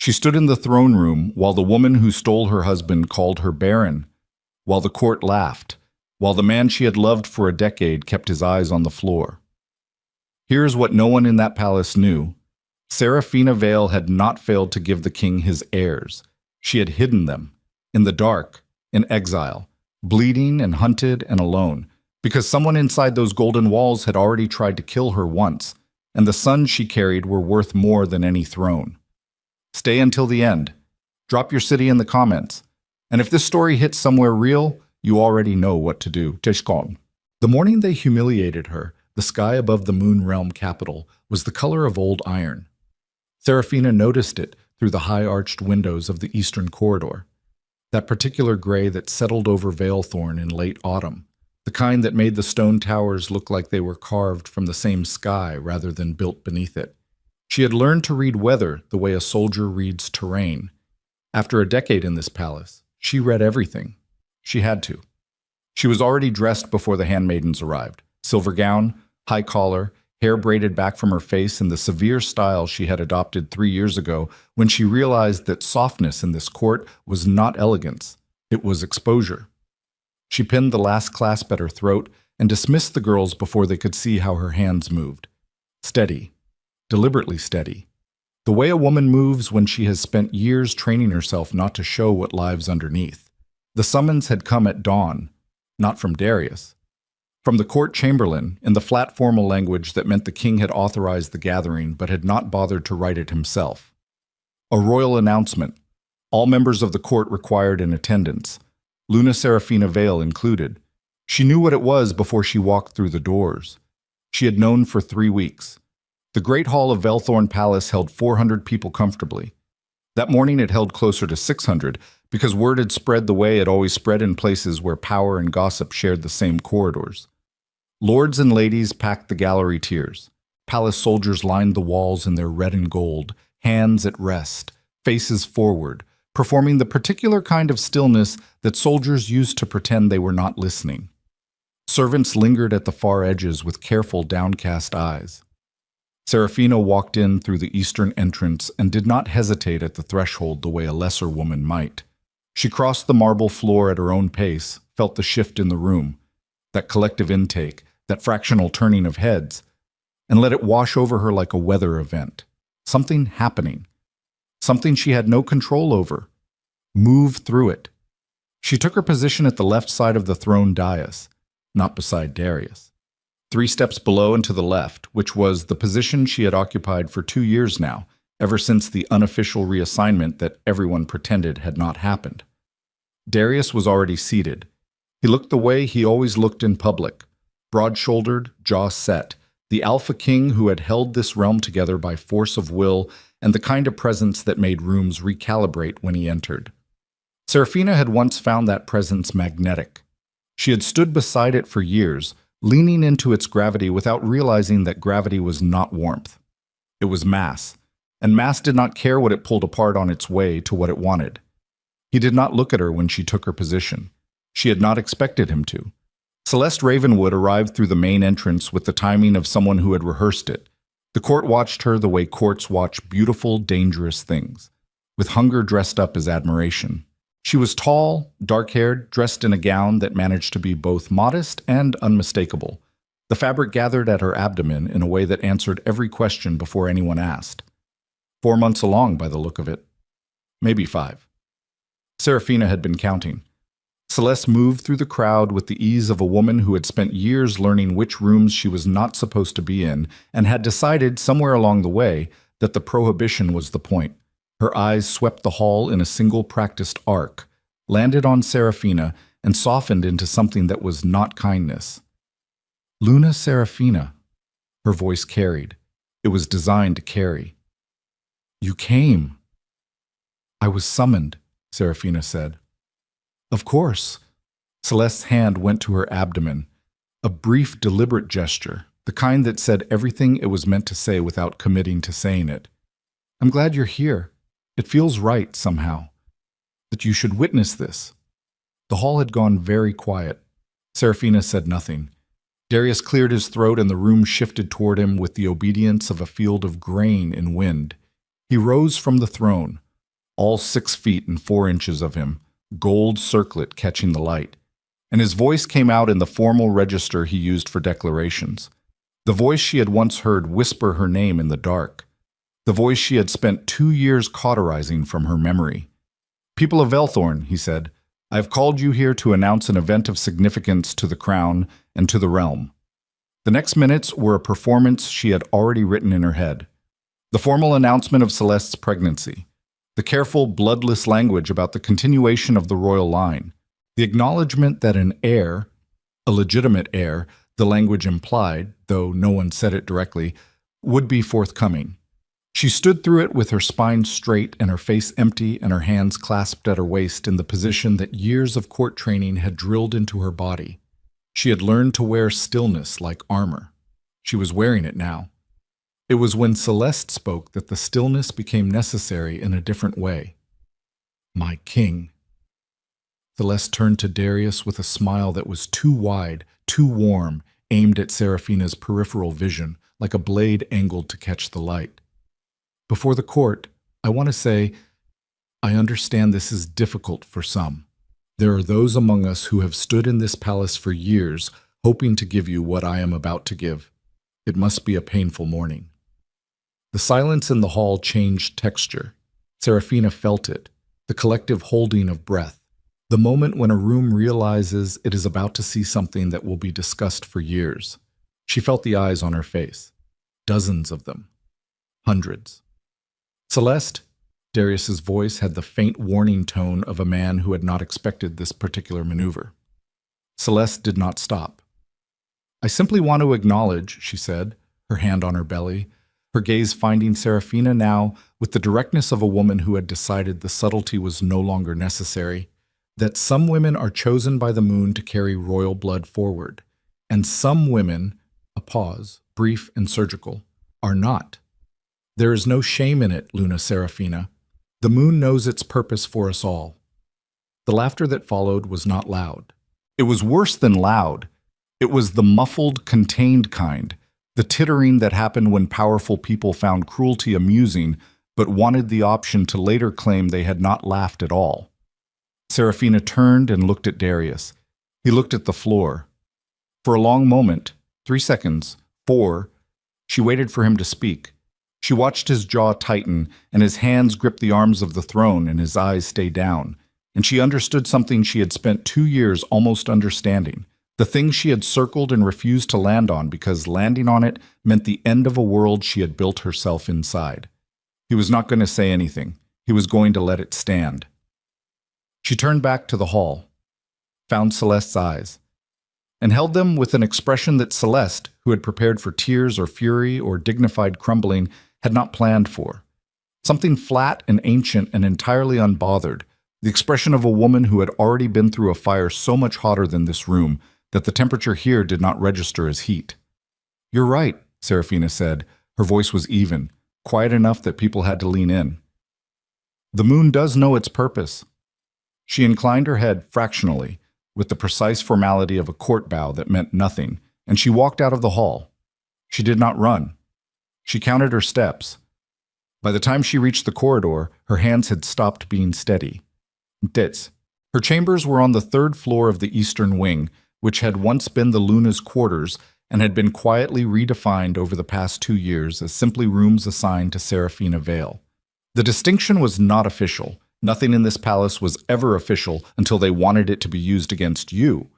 She stood in the throne room while the woman who stole her husband called her baron, while the court laughed, while the man she had loved for a decade kept his eyes on the floor. Here's what no one in that palace knew. Seraphina Vale had not failed to give the king his heirs. She had hidden them, in the dark, in exile, bleeding and hunted and alone, because someone inside those golden walls had already tried to kill her once, and the sons she carried were worth more than any throne. Stay until the end. Drop your city in the comments. And if this story hits somewhere real, you already know what to do. Tishkon. The morning they humiliated her, the sky above the Moon Realm capital was the color of old iron. Seraphina noticed it through the high-arched windows of the eastern corridor. That particular gray that settled over Valethorn in late autumn, the kind that made the stone towers look like they were carved from the same sky rather than built beneath it. She had learned to read weather the way a soldier reads terrain. After a decade in this palace, she read everything. She had to. She was already dressed before the handmaidens arrived. Silver gown, high collar, hair braided back from her face in the severe style she had adopted 3 years ago when she realized that softness in this court was not elegance, it was exposure. She pinned the last clasp at her throat and dismissed the girls before they could see how her hands moved. Steady, deliberately steady. The way a woman moves when she has spent years training herself not to show what lies underneath. The summons had come at dawn, not from Darius. From the court chamberlain, in the flat formal language that meant the king had authorized the gathering but had not bothered to write it himself. A royal announcement. All members of the court required in attendance. Luna Seraphina Vale included. She knew what it was before she walked through the doors. She had known for 3 weeks. The great hall of Valethorn Palace held 400 people comfortably. That morning it held closer to 600 because word had spread the way it always spread in places where power and gossip shared the same corridors. Lords and ladies packed the gallery tiers. Palace soldiers lined the walls in their red and gold, hands at rest, faces forward, performing the particular kind of stillness that soldiers used to pretend they were not listening. Servants lingered at the far edges with careful, downcast eyes. Seraphina walked in through the eastern entrance and did not hesitate at the threshold the way a lesser woman might. She crossed the marble floor at her own pace, felt the shift in the room, that collective intake, that fractional turning of heads, and let it wash over her like a weather event. Something happening. Something she had no control over. Move through it. She took her position at the left side of the throne dais, not beside Darius. 3 steps below and to the left, which was the position she had occupied for 2 years now, ever since the unofficial reassignment that everyone pretended had not happened. Darius was already seated. He looked the way he always looked in public, broad-shouldered, jaw set, the alpha king who had held this realm together by force of will and the kind of presence that made rooms recalibrate when he entered. Seraphina had once found that presence magnetic. She had stood beside it for years, leaning into its gravity without realizing that gravity was not warmth. It was mass, and mass did not care what it pulled apart on its way to what it wanted. He did not look at her when she took her position. She had not expected him to. Celeste Ravenwood arrived through the main entrance with the timing of someone who had rehearsed it. The court watched her the way courts watch beautiful, dangerous things, with hunger dressed up as admiration. She was tall, dark-haired, dressed in a gown that managed to be both modest and unmistakable. The fabric gathered at her abdomen in a way that answered every question before anyone asked. 4 months along by the look of it. Maybe 5. Seraphina had been counting. Celeste moved through the crowd with the ease of a woman who had spent years learning which rooms she was not supposed to be in and had decided somewhere along the way that the prohibition was the point. Her eyes swept the hall in a single practiced arc, landed on Seraphina, and softened into something that was not kindness. Luna Seraphina, her voice carried. It was designed to carry. You came. I was summoned, Seraphina said. Of course. Celeste's hand went to her abdomen, a brief, deliberate gesture, the kind that said everything it was meant to say without committing to saying it. I'm glad you're here. It feels right, somehow, that you should witness this. The hall had gone very quiet. Seraphina said nothing. Darius cleared his throat and the room shifted toward him with the obedience of a field of grain in wind. He rose from the throne, all 6 feet and 4 inches of him, gold circlet catching the light. And his voice came out in the formal register he used for declarations. The voice she had once heard whisper her name in the dark. The voice she had spent 2 years cauterizing from her memory. "People of Velthorn," he said, "I have called you here to announce an event of significance to the crown and to the realm." The next minutes were a performance she had already written in her head. The formal announcement of Celeste's pregnancy. The careful, bloodless language about the continuation of the royal line. The acknowledgement that an heir, a legitimate heir, the language implied, though no one said it directly, would be forthcoming. She stood through it with her spine straight and her face empty and her hands clasped at her waist in the position that years of court training had drilled into her body. She had learned to wear stillness like armor. She was wearing it now. It was when Celeste spoke that the stillness became necessary in a different way. "My king." Celeste turned to Darius with a smile that was too wide, too warm, aimed at Seraphina's peripheral vision, like a blade angled to catch the light. "Before the court, I want to say, I understand this is difficult for some. There are those among us who have stood in this palace for years, hoping to give you what I am about to give. It must be a painful morning." The silence in the hall changed texture. Seraphina felt it, the collective holding of breath, the moment when a room realizes it is about to see something that will be discussed for years. She felt the eyes on her face. Dozens of them. Hundreds. "Celeste," Darius's voice had the faint warning tone of a man who had not expected this particular maneuver. Celeste did not stop. "I simply want to acknowledge," she said, her hand on her belly, her gaze finding Seraphina now with the directness of a woman who had decided the subtlety was no longer necessary, that some women are chosen by the moon to carry royal blood forward, and some women, a pause, brief and surgical, are not. There is no shame in it, Luna Seraphina. The moon knows its purpose for us all." The laughter that followed was not loud. It was worse than loud. It was the muffled, contained kind, the tittering that happened when powerful people found cruelty amusing but wanted the option to later claim they had not laughed at all. Seraphina turned and looked at Darius. He looked at the floor. For a long moment, 3 seconds, 4, she waited for him to speak. She watched his jaw tighten and his hands grip the arms of the throne and his eyes stay down, and she understood something she had spent 2 years almost understanding, the thing she had circled and refused to land on because landing on it meant the end of a world she had built herself inside. He was not going to say anything. He was going to let it stand. She turned back to the hall, found Celeste's eyes, and held them with an expression that Celeste, who had prepared for tears or fury or dignified crumbling, had not planned for. Something flat and ancient and entirely unbothered, the expression of a woman who had already been through a fire so much hotter than this room that the temperature here did not register as heat. "You're right," Seraphina said. Her voice was even, quiet enough that people had to lean in. "The moon does know its purpose." She inclined her head fractionally, with the precise formality of a court bow that meant nothing, and she walked out of the hall. She did not run. She counted her steps. By the time she reached the corridor, her hands had stopped being steady. Ditz. Her chambers were on the 3rd floor of the eastern wing, which had once been the Luna's quarters and had been quietly redefined over the past 2 years as simply rooms assigned to Seraphina Vale. The distinction was not official. Nothing in this palace was ever official until they wanted it to be used against you.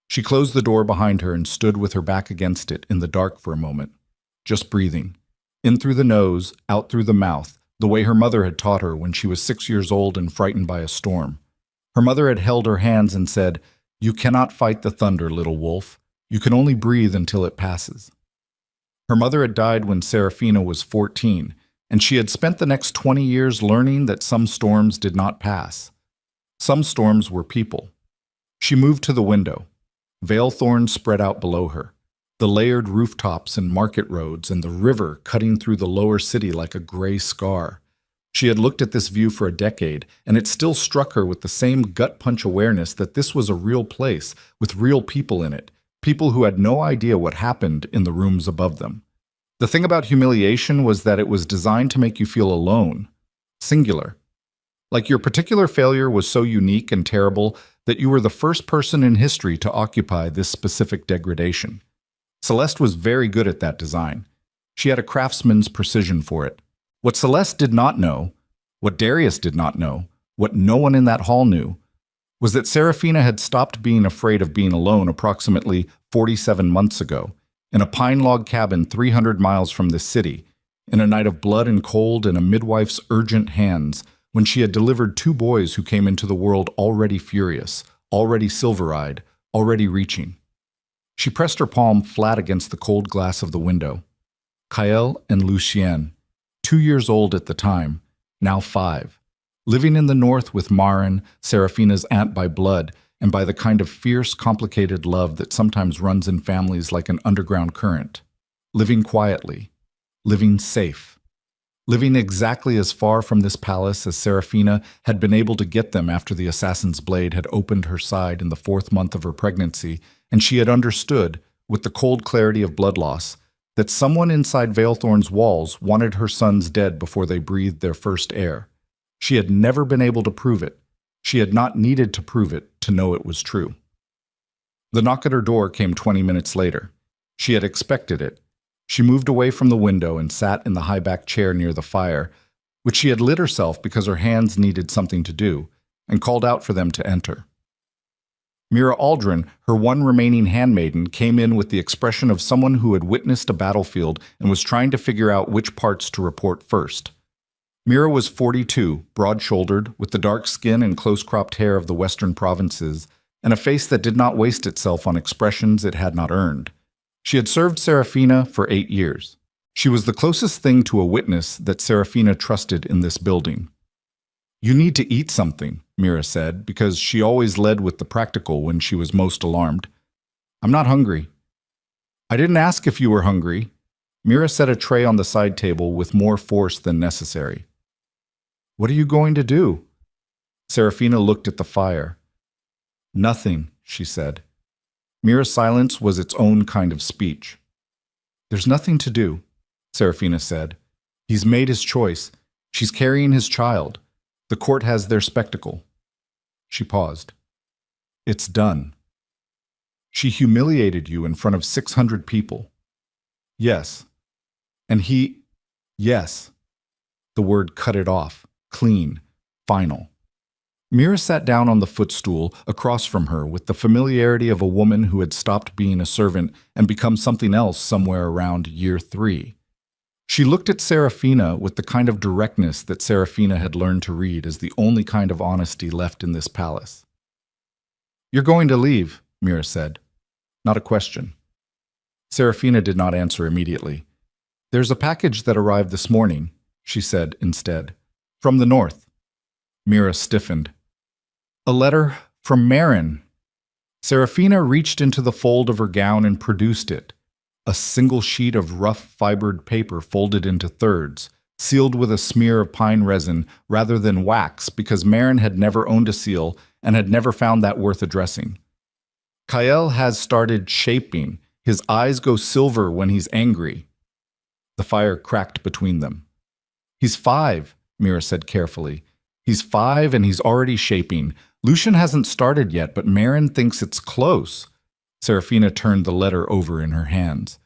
She closed the door behind her and stood with her back against it in the dark for a moment, just breathing. In through the nose, out through the mouth, the way her mother had taught her when she was 6 years old and frightened by a storm. Her mother had held her hands and said, "You cannot fight the thunder, little wolf. You can only breathe until it passes." Her mother had died when Seraphina was 14, and she had spent the next 20 years learning that some storms did not pass. Some storms were people. She moved to the window. Vale thorns spread out below her, the layered rooftops and market roads and the river cutting through the lower city like a gray scar. She had looked at this view for a decade, and it still struck her with the same gut-punch awareness that this was a real place with real people in it, people who had no idea what happened in the rooms above them. The thing about humiliation was that it was designed to make you feel alone, singular. Like your particular failure was so unique and terrible that you were the first person in history to occupy this specific degradation. Celeste was very good at that design. She had a craftsman's precision for it. What Celeste did not know, what Darius did not know, what no one in that hall knew, was that Serafina had stopped being afraid of being alone approximately 47 months ago, in a pine log cabin 300 miles from the city, in a night of blood and cold and a midwife's urgent hands, when she had delivered two boys who came into the world already furious, already silver-eyed, already reaching. She pressed her palm flat against the cold glass of the window. Kael and Lucien, 2 years old at the time, now 5, living in the north with Marin, Serafina's aunt by blood, and by the kind of fierce, complicated love that sometimes runs in families like an underground current. Living quietly. Living safe. Living exactly as far from this palace as Serafina had been able to get them after the assassin's blade had opened her side in the 4th month of her pregnancy, and she had understood, with the cold clarity of blood loss, that someone inside Veilthorn's walls wanted her sons dead before they breathed their first air. She had never been able to prove it. She had not needed to prove it to know it was true. The knock at her door came 20 minutes later. She had expected it. She moved away from the window and sat in the high-backed chair near the fire, which she had lit herself because her hands needed something to do, and called out for them to enter. Mira Aldrin, her one remaining handmaiden, came in with the expression of someone who had witnessed a battlefield and was trying to figure out which parts to report first. Mira was 42, broad-shouldered, with the dark skin and close-cropped hair of the western provinces, and a face that did not waste itself on expressions it had not earned. She had served Serafina for 8 years. She was the closest thing to a witness that Serafina trusted in this building. "You need to eat something," Mira said, because she always led with the practical when she was most alarmed. "I'm not hungry." "I didn't ask if you were hungry." Mira set a tray on the side table with more force than necessary. "What are you going to do?" Serafina looked at the fire. "Nothing," she said. Mira's silence was its own kind of speech. "There's nothing to do," Serafina said. "He's made his choice. She's carrying his child. The court has their spectacle." She paused. "It's done. She humiliated you in front of 600 people." "Yes. And he—" "Yes." The word cut it off. Clean. Final. Mira sat down on the footstool across from her with the familiarity of a woman who had stopped being a servant and become something else somewhere around year 3. She looked at Serafina with the kind of directness that Serafina had learned to read as the only kind of honesty left in this palace. "You're going to leave," Mira said. Not a question. Serafina did not answer immediately. "There's a package that arrived this morning," she said instead. "From the north." Mira stiffened. "A letter from Marin." Serafina reached into the fold of her gown and produced it. A single sheet of rough fibered paper folded into thirds, sealed with a smear of pine resin rather than wax because Marin had never owned a seal and had never found that worth addressing. "Kael has started shaping. His eyes go silver when he's angry." The fire cracked between them. "He's 5, Mira said carefully. "He's 5 and he's already shaping. Lucian hasn't started yet, but Marin thinks it's close." Serafina turned the letter over in her hands.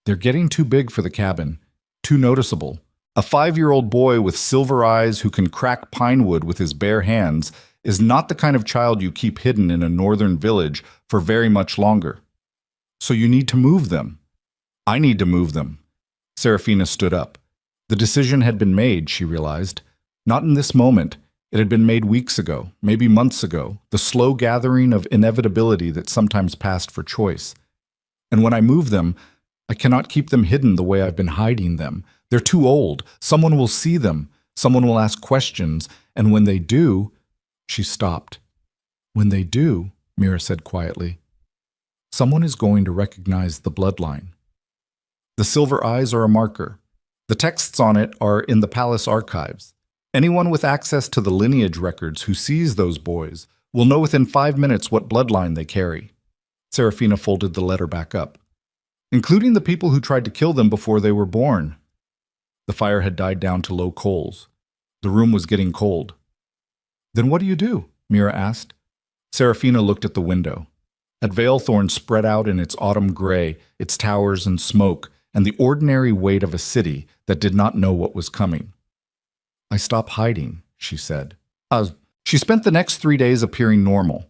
"They're getting too big for the cabin. Too noticeable. A 5-year-old boy with silver eyes who can crack pine wood with his bare hands is not the kind of child you keep hidden in a northern village for very much longer. So you need to move them." "I need to move them." Serafina stood up. The decision had been made, she realized. Not in this moment. It had been made weeks ago, maybe months ago, the slow gathering of inevitability that sometimes passed for choice. "And when I move them, I cannot keep them hidden the way I've been hiding them. They're too old. Someone will see them. Someone will ask questions. And when they do—" She stopped. "When they do," Mira said quietly, "someone is going to recognize the bloodline. The silver eyes are a marker. The texts on it are in the palace archives. Anyone with access to the lineage records who sees those boys will know within 5 minutes what bloodline they carry." Serafina folded the letter back up. "Including the people who tried to kill them before they were born." The fire had died down to low coals. The room was getting cold. Then what do you do? Mira asked. Serafina looked at the window. At Valethorn spread out in its autumn gray, its towers and smoke, and the ordinary weight of a city that did not know what was coming. I stop hiding, she said. She spent the next 3 days appearing normal.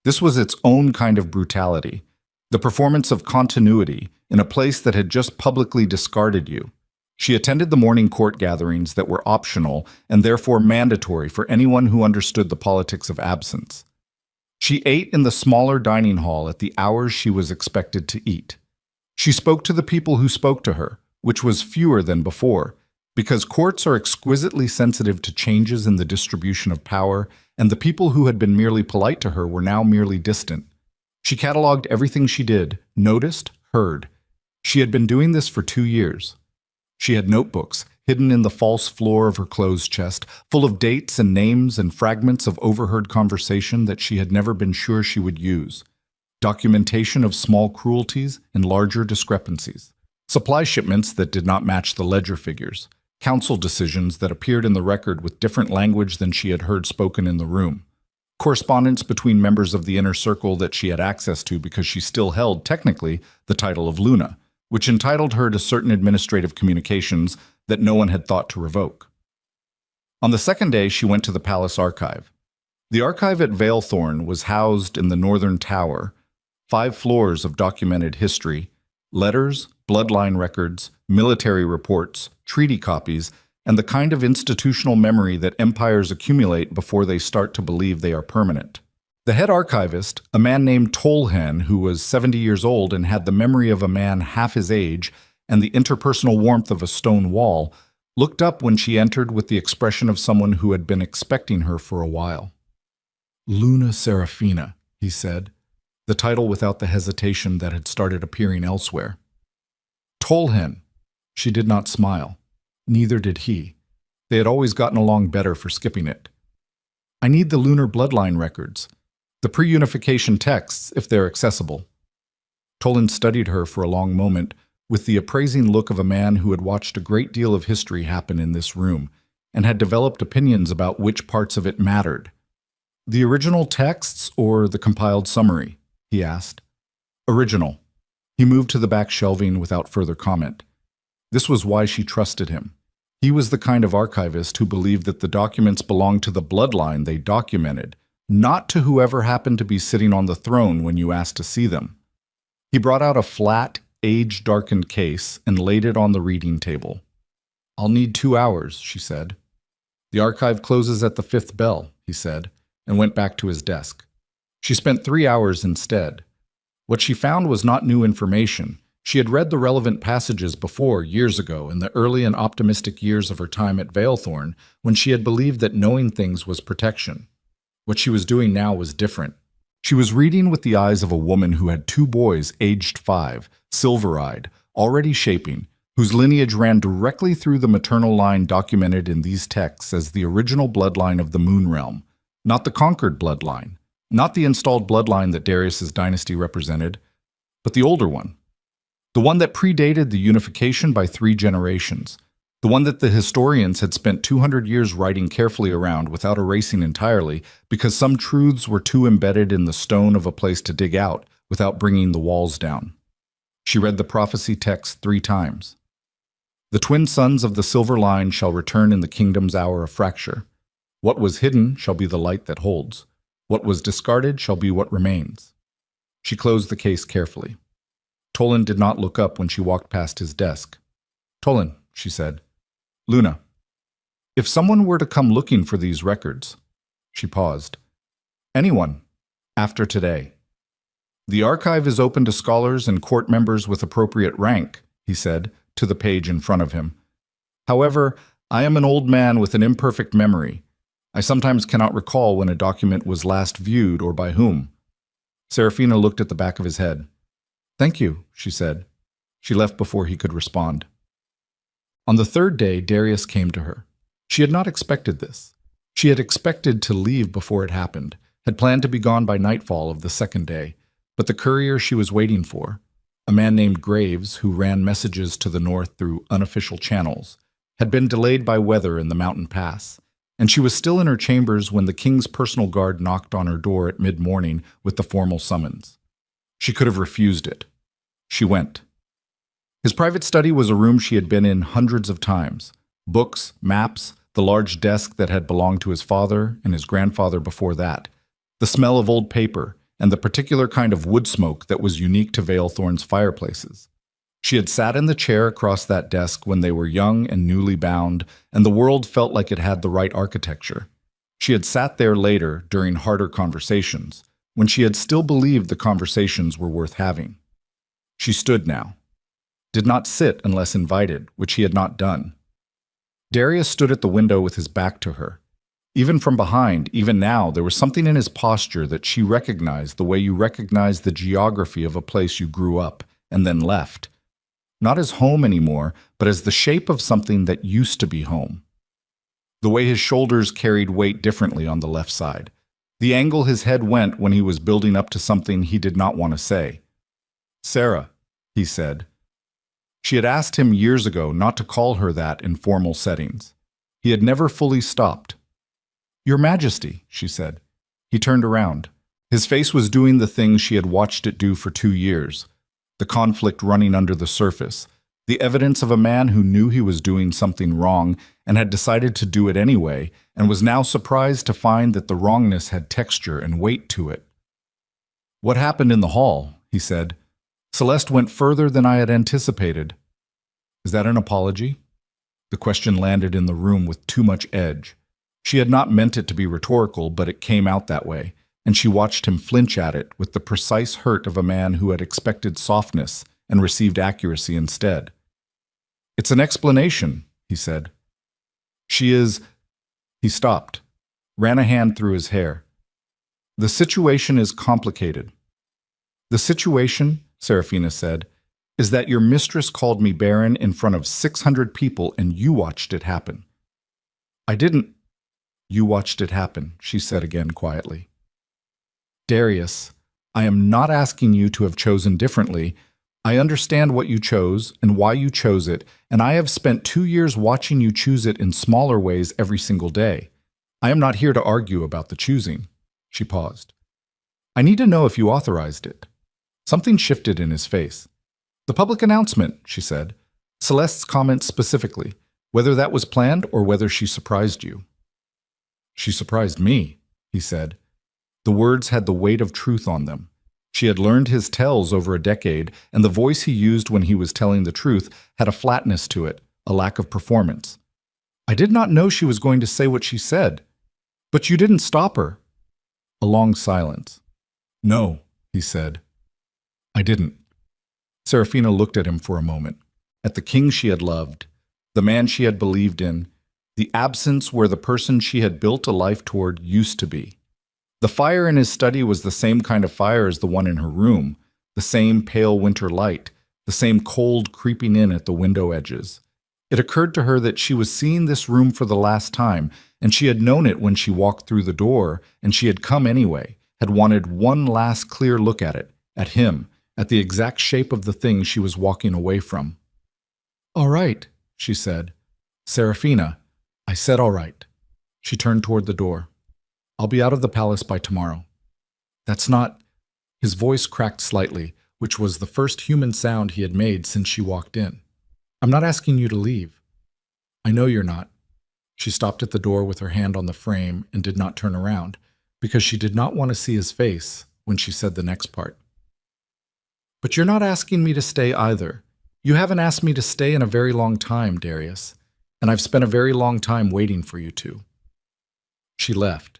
This was its own kind of brutality, the performance of continuity in a place that had just publicly discarded you. She attended the morning court gatherings that were optional and therefore mandatory for anyone who understood the politics of absence. She ate in the smaller dining hall at the hours she was expected to eat. She spoke to the people who spoke to her, which was fewer than before, because courts are exquisitely sensitive to changes in the distribution of power, and the people who had been merely polite to her were now merely distant. She cataloged everything she did, noticed, heard. She had been doing this for 2 years. She had notebooks, hidden in the false floor of her clothes chest, full of dates and names and fragments of overheard conversation that she had never been sure she would use. Documentation of small cruelties and larger discrepancies. Supply shipments that did not match the ledger figures. Council decisions that appeared in the record with different language than she had heard spoken in the room. Correspondence between members of the inner circle that she had access to because she still held, technically, the title of Luna, which entitled her to certain administrative communications that no one had thought to revoke. On the second day, she went to the palace archive. The archive at Valethorn was housed in the northern tower, 5 floors of documented history, letters, bloodline records, military reports, treaty copies, and the kind of institutional memory that empires accumulate before they start to believe they are permanent. The head archivist, a man named Tolhen, who was 70 years old and had the memory of a man half his age and the interpersonal warmth of a stone wall, looked up when she entered with the expression of someone who had been expecting her for a while. Luna Serafina, he said, the title without the hesitation that had started appearing elsewhere. Tolhen. She did not smile. Neither did he. They had always gotten along better for skipping it. I need the lunar bloodline records. The pre-unification texts, if they're accessible. Tolhen studied her for a long moment, with the appraising look of a man who had watched a great deal of history happen in this room, and had developed opinions about which parts of it mattered. The original texts or the compiled summary? He asked. Original. He moved to the back shelving without further comment. This was why she trusted him. He was the kind of archivist who believed that the documents belonged to the bloodline they documented, not to whoever happened to be sitting on the throne when you asked to see them. He brought out a flat, age-darkened case and laid it on the reading table. I'll need 2 hours, she said. The archive closes at the 5th bell, he said, and went back to his desk. She spent 3 hours instead. What she found was not new information. She had read the relevant passages before, years ago, in the early and optimistic years of her time at Valethorn, when she had believed that knowing things was protection. What she was doing now was different. She was reading with the eyes of a woman who had 2 boys aged 5, silver-eyed, already shaping, whose lineage ran directly through the maternal line documented in these texts as the original bloodline of the Moon Realm, not the conquered bloodline, not the installed bloodline that Darius's dynasty represented, but the older one. The one that predated the unification by 3 generations. The one that the historians had spent 200 years writing carefully around without erasing entirely because some truths were too embedded in the stone of a place to dig out without bringing the walls down. She read the prophecy text 3 times. The twin sons of the silver line shall return in the kingdom's hour of fracture. What was hidden shall be the light that holds. What was discarded shall be what remains. She closed the case carefully. Tolhen did not look up when she walked past his desk. Tolhen, she said. Luna. If someone were to come looking for these records. She paused. Anyone. After today. The archive is open to scholars and court members with appropriate rank, he said, to the page in front of him. However, I am an old man with an imperfect memory. I sometimes cannot recall when a document was last viewed or by whom. Serafina looked at the back of his head. Thank you, she said. She left before he could respond. On the 3rd day, Darius came to her. She had not expected this. She had expected to leave before it happened, had planned to be gone by nightfall of the 2nd day, but the courier she was waiting for, a man named Graves who ran messages to the north through unofficial channels, had been delayed by weather in the mountain pass, and she was still in her chambers when the king's personal guard knocked on her door at mid-morning with the formal summons. She could have refused it. She went. His private study was a room she had been in hundreds of times. Books, maps, the large desk that had belonged to his father and his grandfather before that, the smell of old paper, and the particular kind of wood smoke that was unique to Valethorn's fireplaces. She had sat in the chair across that desk when they were young and newly bound, and the world felt like it had the right architecture. She had sat there later, during harder conversations, when she had still believed the conversations were worth having. She stood now. Did not sit unless invited, which he had not done. Darius stood at the window with his back to her. Even from behind, even now, there was something in his posture that she recognized the way you recognize the geography of a place you grew up and then left. Not as home anymore, but as the shape of something that used to be home. The way his shoulders carried weight differently on the left side. The angle his head went when he was building up to something he did not want to say. "Sarah," he said. She had asked him years ago not to call her that in formal settings. He had never fully stopped. "Your Majesty," she said. He turned around. His face was doing the thing she had watched it do for 2 years. The conflict running under the surface. The evidence of a man who knew he was doing something wrong and had decided to do it anyway, and was now surprised to find that the wrongness had texture and weight to it. "What happened in the hall?" he said. "Celeste went further than I had anticipated." "Is that an apology?" The question landed in the room with too much edge. She had not meant it to be rhetorical, but it came out that way, and she watched him flinch at it with the precise hurt of a man who had expected softness and received accuracy instead. "It's an explanation," he said. "She is—" He stopped, ran a hand through his hair. "The situation is complicated." "The situation," Seraphina said, "is that your mistress called me Baron in front of 600 people and you watched it happen." "I didn't—" "You watched it happen," she said again quietly. "Darius, I am not asking you to have chosen differently. I understand what you chose and why you chose it, and I have spent 2 years watching you choose it in smaller ways every single day. I am not here to argue about the choosing." She paused. "I need to know if you authorized it." Something shifted in his face. "The public announcement," she said. "Celeste's comments specifically, whether that was planned or whether she surprised you." "She surprised me," he said. The words had the weight of truth on them. She had learned his tells over a decade, and the voice he used when he was telling the truth had a flatness to it, a lack of performance. "I did not know she was going to say what she said." "But you didn't stop her." A long silence. "No," he said. "I didn't." Seraphina looked at him for a moment, at the king she had loved, the man she had believed in, the absence where the person she had built a life toward used to be. The fire in his study was the same kind of fire as the one in her room, the same pale winter light, the same cold creeping in at the window edges. It occurred to her that she was seeing this room for the last time, and she had known it when she walked through the door, and she had come anyway, had wanted one last clear look at him, at the exact shape of the thing she was walking away from. "All right," she said. "Seraphina, I said all right." She turned toward the door. "I'll be out of the palace by tomorrow." "That's not—" His voice cracked slightly, which was the first human sound he had made since she walked in. "I'm not asking you to leave." "I know you're not." She stopped at the door with her hand on the frame and did not turn around, because she did not want to see his face when she said the next part. "But you're not asking me to stay either. You haven't asked me to stay in a very long time, Darius, and I've spent a very long time waiting for you to." She left.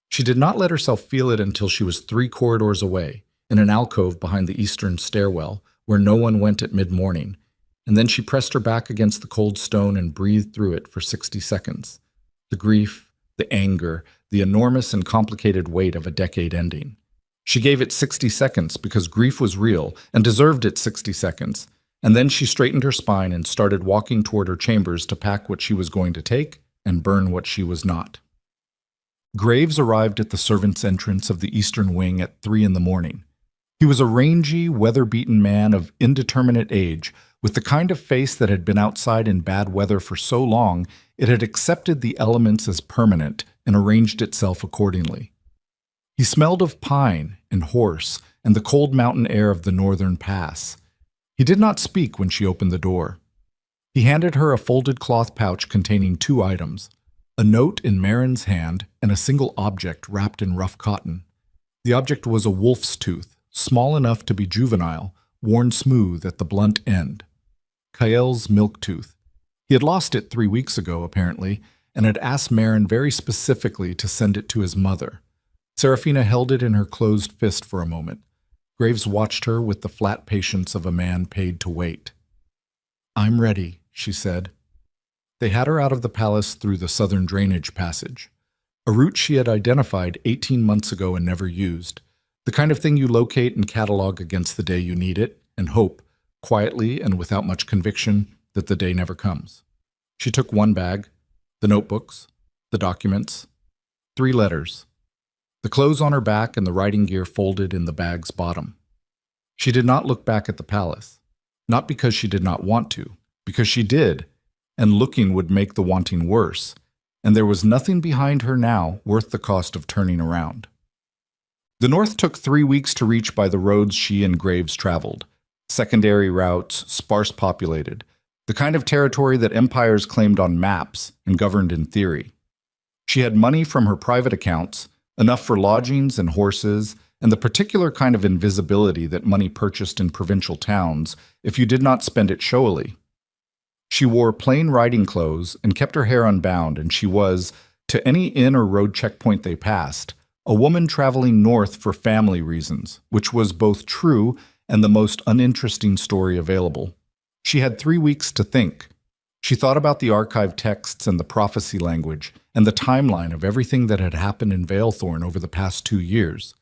She did not let herself feel it until she was 3 corridors away, in an alcove behind the eastern stairwell, where no one went at mid-morning, and then she pressed her back against the cold stone and breathed through it for 60 seconds. The grief, the anger, the enormous and complicated weight of a decade ending. She gave it 60 seconds because grief was real and deserved its 60 seconds, and then she straightened her spine and started walking toward her chambers to pack what she was going to take and burn what she was not. Graves arrived at the servants' entrance of the eastern wing at 3 in the morning. He was a rangy, weather-beaten man of indeterminate age, With the kind of face that had been outside in bad weather for so long, it had accepted the elements as permanent and arranged itself accordingly. He smelled of pine and horse and the cold mountain air of the northern pass. He did not speak when she opened the door. He handed her a folded cloth pouch containing 2 items, a note in Marin's hand and a single object wrapped in rough cotton. The object was a wolf's tooth, small enough to be juvenile, worn smooth at the blunt end. Kael's milk tooth. He had lost it 3 weeks ago, apparently, and had asked Marin very specifically to send it to his mother. Serafina held it in her closed fist for a moment. Graves watched her with the flat patience of a man paid to wait. "I'm ready," she said. They had her out of the palace through the southern drainage passage, a route she had identified 18 months ago and never used, the kind of thing you locate and catalog against the day you need it and hope, quietly and without much conviction, that the day never comes. She took 1 bag, the notebooks, the documents, 3 letters, the clothes on her back and the writing gear folded in the bag's bottom. She did not look back at the palace, not because she did not want to, because she did, and looking would make the wanting worse, and there was nothing behind her now worth the cost of turning around. The north took 3 weeks to reach by the roads she and Graves traveled, secondary routes, sparse populated, the kind of territory that empires claimed on maps and governed in theory. She had money from her private accounts, enough for lodgings and horses, and the particular kind of invisibility that money purchased in provincial towns if you did not spend it showily. She wore plain riding clothes and kept her hair unbound, and she was, to any inn or road checkpoint they passed, a woman traveling north for family reasons, which was both true and the most uninteresting story available. She had 3 weeks to think. She thought about the archived texts and the prophecy language and the timeline of everything that had happened in Valethorn over the past 2 years,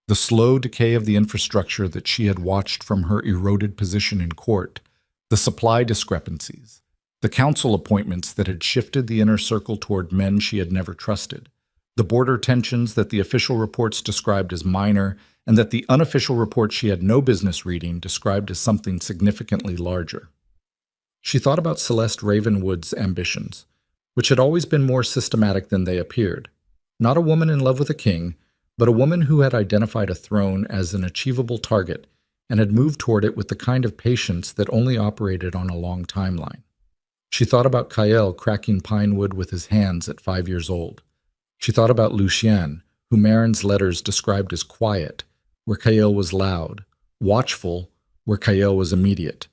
the slow decay of the infrastructure that she had watched from her eroded position in court, the supply discrepancies, the council appointments that had shifted the inner circle toward men she had never trusted, the border tensions that the official reports described as minor and that the unofficial reports she had no business reading described as something significantly larger. She thought about Celeste Ravenwood's ambitions, which had always been more systematic than they appeared. Not a woman in love with a king, but a woman who had identified a throne as an achievable target and had moved toward it with the kind of patience that only operated on a long timeline. She thought about Kael cracking pine wood with his hands at 5 years old. She thought about Lucien, who Marin's letters described as quiet, where Kael was loud, watchful, where Kael was immediate,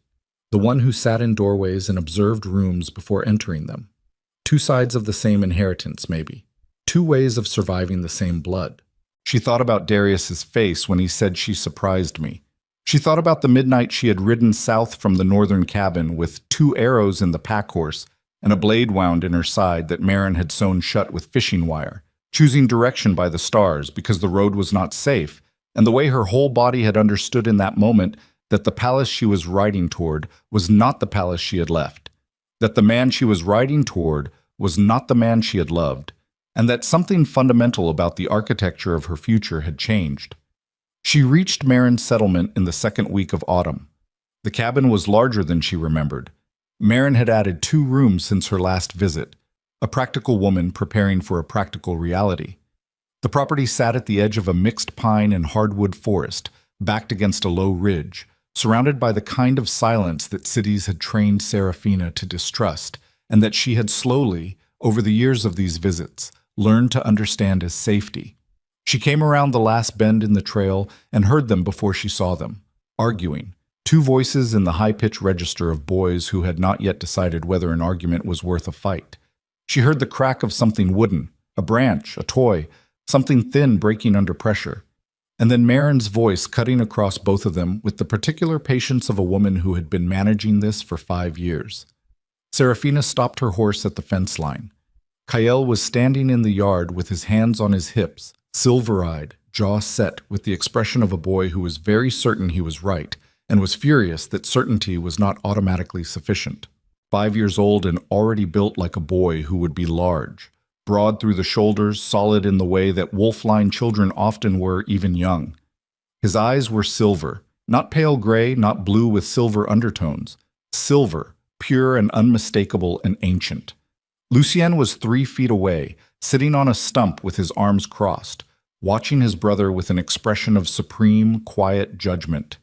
the one who sat in doorways and observed rooms before entering them. 2 sides of the same inheritance, maybe. 2 ways of surviving the same blood. She thought about Darius's face when he said she surprised me. She thought about the midnight she had ridden south from the northern cabin with 2 arrows in the pack horse and a blade wound in her side that Marin had sewn shut with fishing wire, choosing direction by the stars because the road was not safe, and the way her whole body had understood in that moment that the palace she was riding toward was not the palace she had left, that the man she was riding toward was not the man she had loved, and that something fundamental about the architecture of her future had changed. She reached Marin's settlement in the 2nd week of autumn. The cabin was larger than she remembered. Marin had added 2 rooms since her last visit, a practical woman preparing for a practical reality. The property sat at the edge of a mixed pine and hardwood forest, backed against a low ridge, surrounded by the kind of silence that cities had trained Serafina to distrust, and that she had slowly, over the years of these visits, learned to understand as safety. She came around the last bend in the trail and heard them before she saw them, arguing, 2 voices in the high-pitched register of boys who had not yet decided whether an argument was worth a fight. She heard the crack of something wooden, a branch, a toy, something thin breaking under pressure, and then Marin's voice cutting across both of them with the particular patience of a woman who had been managing this for 5 years. Serafina stopped her horse at the fence line. Kael was standing in the yard with his hands on his hips, silver-eyed, jaw set, with the expression of a boy who was very certain he was right and was furious that certainty was not automatically sufficient. 5 years old and already built like a boy who would be large, broad through the shoulders, solid in the way that wolf-line children often were even young. His eyes were silver, not pale gray, not blue with silver undertones, silver, pure and unmistakable and ancient. Lucien was 3 feet away, sitting on a stump with his arms crossed, watching his brother with an expression of supreme, quiet judgment.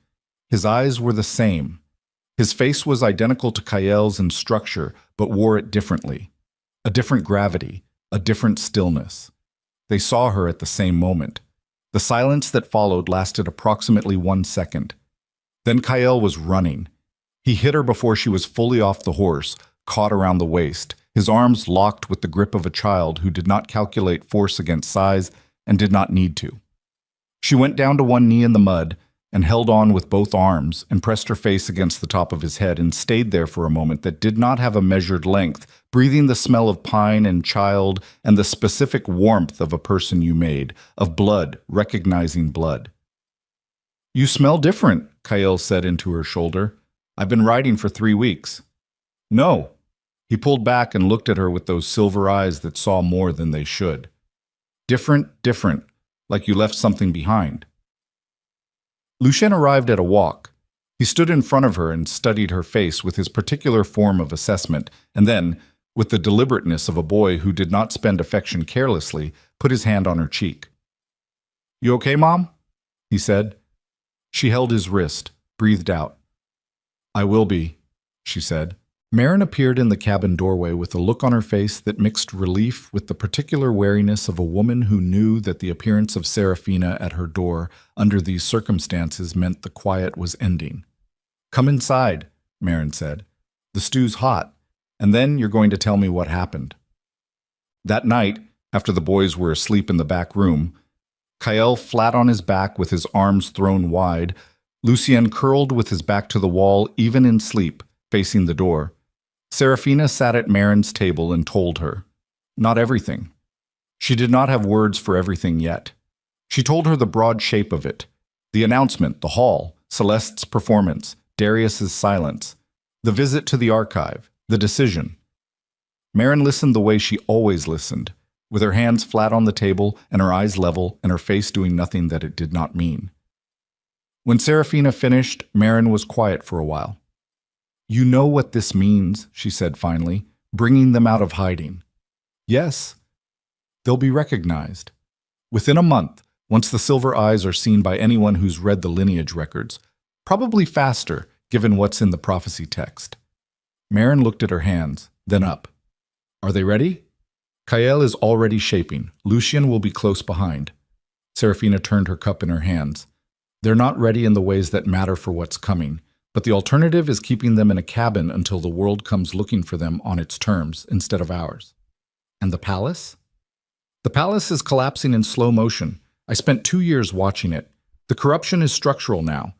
His eyes were the same. His face was identical to Kael's in structure, but wore it differently. A different gravity, a different stillness. They saw her at the same moment. The silence that followed lasted approximately 1 second. Then Kael was running. He hit her before she was fully off the horse, caught around the waist, his arms locked with the grip of a child who did not calculate force against size and did not need to. She went down to one knee in the mud and held on with both arms and pressed her face against the top of his head and stayed there for a moment that did not have a measured length, breathing the smell of pine and child and the specific warmth of a person you made, of blood, recognizing blood. "You smell different," Kael said into her shoulder. "I've been riding for 3 weeks." "No." He pulled back and looked at her with those silver eyes that saw more than they should. Different, like you left something behind." Lucien arrived at a walk. He stood in front of her and studied her face with his particular form of assessment, and then, with the deliberateness of a boy who did not spend affection carelessly, put his hand on her cheek. "You okay, Mom?" he said. She held his wrist, breathed out. "I will be," she said. Marin appeared in the cabin doorway with a look on her face that mixed relief with the particular wariness of a woman who knew that the appearance of Serafina at her door under these circumstances meant the quiet was ending. "Come inside," Marin said. "The stew's hot, and then you're going to tell me what happened." That night, after the boys were asleep in the back room, Kael flat on his back with his arms thrown wide, Lucien curled with his back to the wall even in sleep, facing the door. Serafina sat at Marin's table and told her. Not everything. She did not have words for everything yet. She told her the broad shape of it. The announcement, the hall, Celeste's performance, Darius's silence, the visit to the archive, the decision. Marin listened the way she always listened, with her hands flat on the table and her eyes level and her face doing nothing that it did not mean. When Serafina finished, Marin was quiet for a while. "You know what this means," she said finally, "bringing them out of hiding." "Yes. They'll be recognized. Within a month, once the silver eyes are seen by anyone who's read the lineage records. Probably faster, given what's in the prophecy text." Marin looked at her hands, then up. "Are they ready?" "Kael is already shaping. Lucien will be close behind." Serafina turned her cup in her hands. "They're not ready in the ways that matter for what's coming. But the alternative is keeping them in a cabin until the world comes looking for them on its terms instead of ours." "And the palace?" "The palace is collapsing in slow motion. I spent 2 years watching it. The corruption is structural now.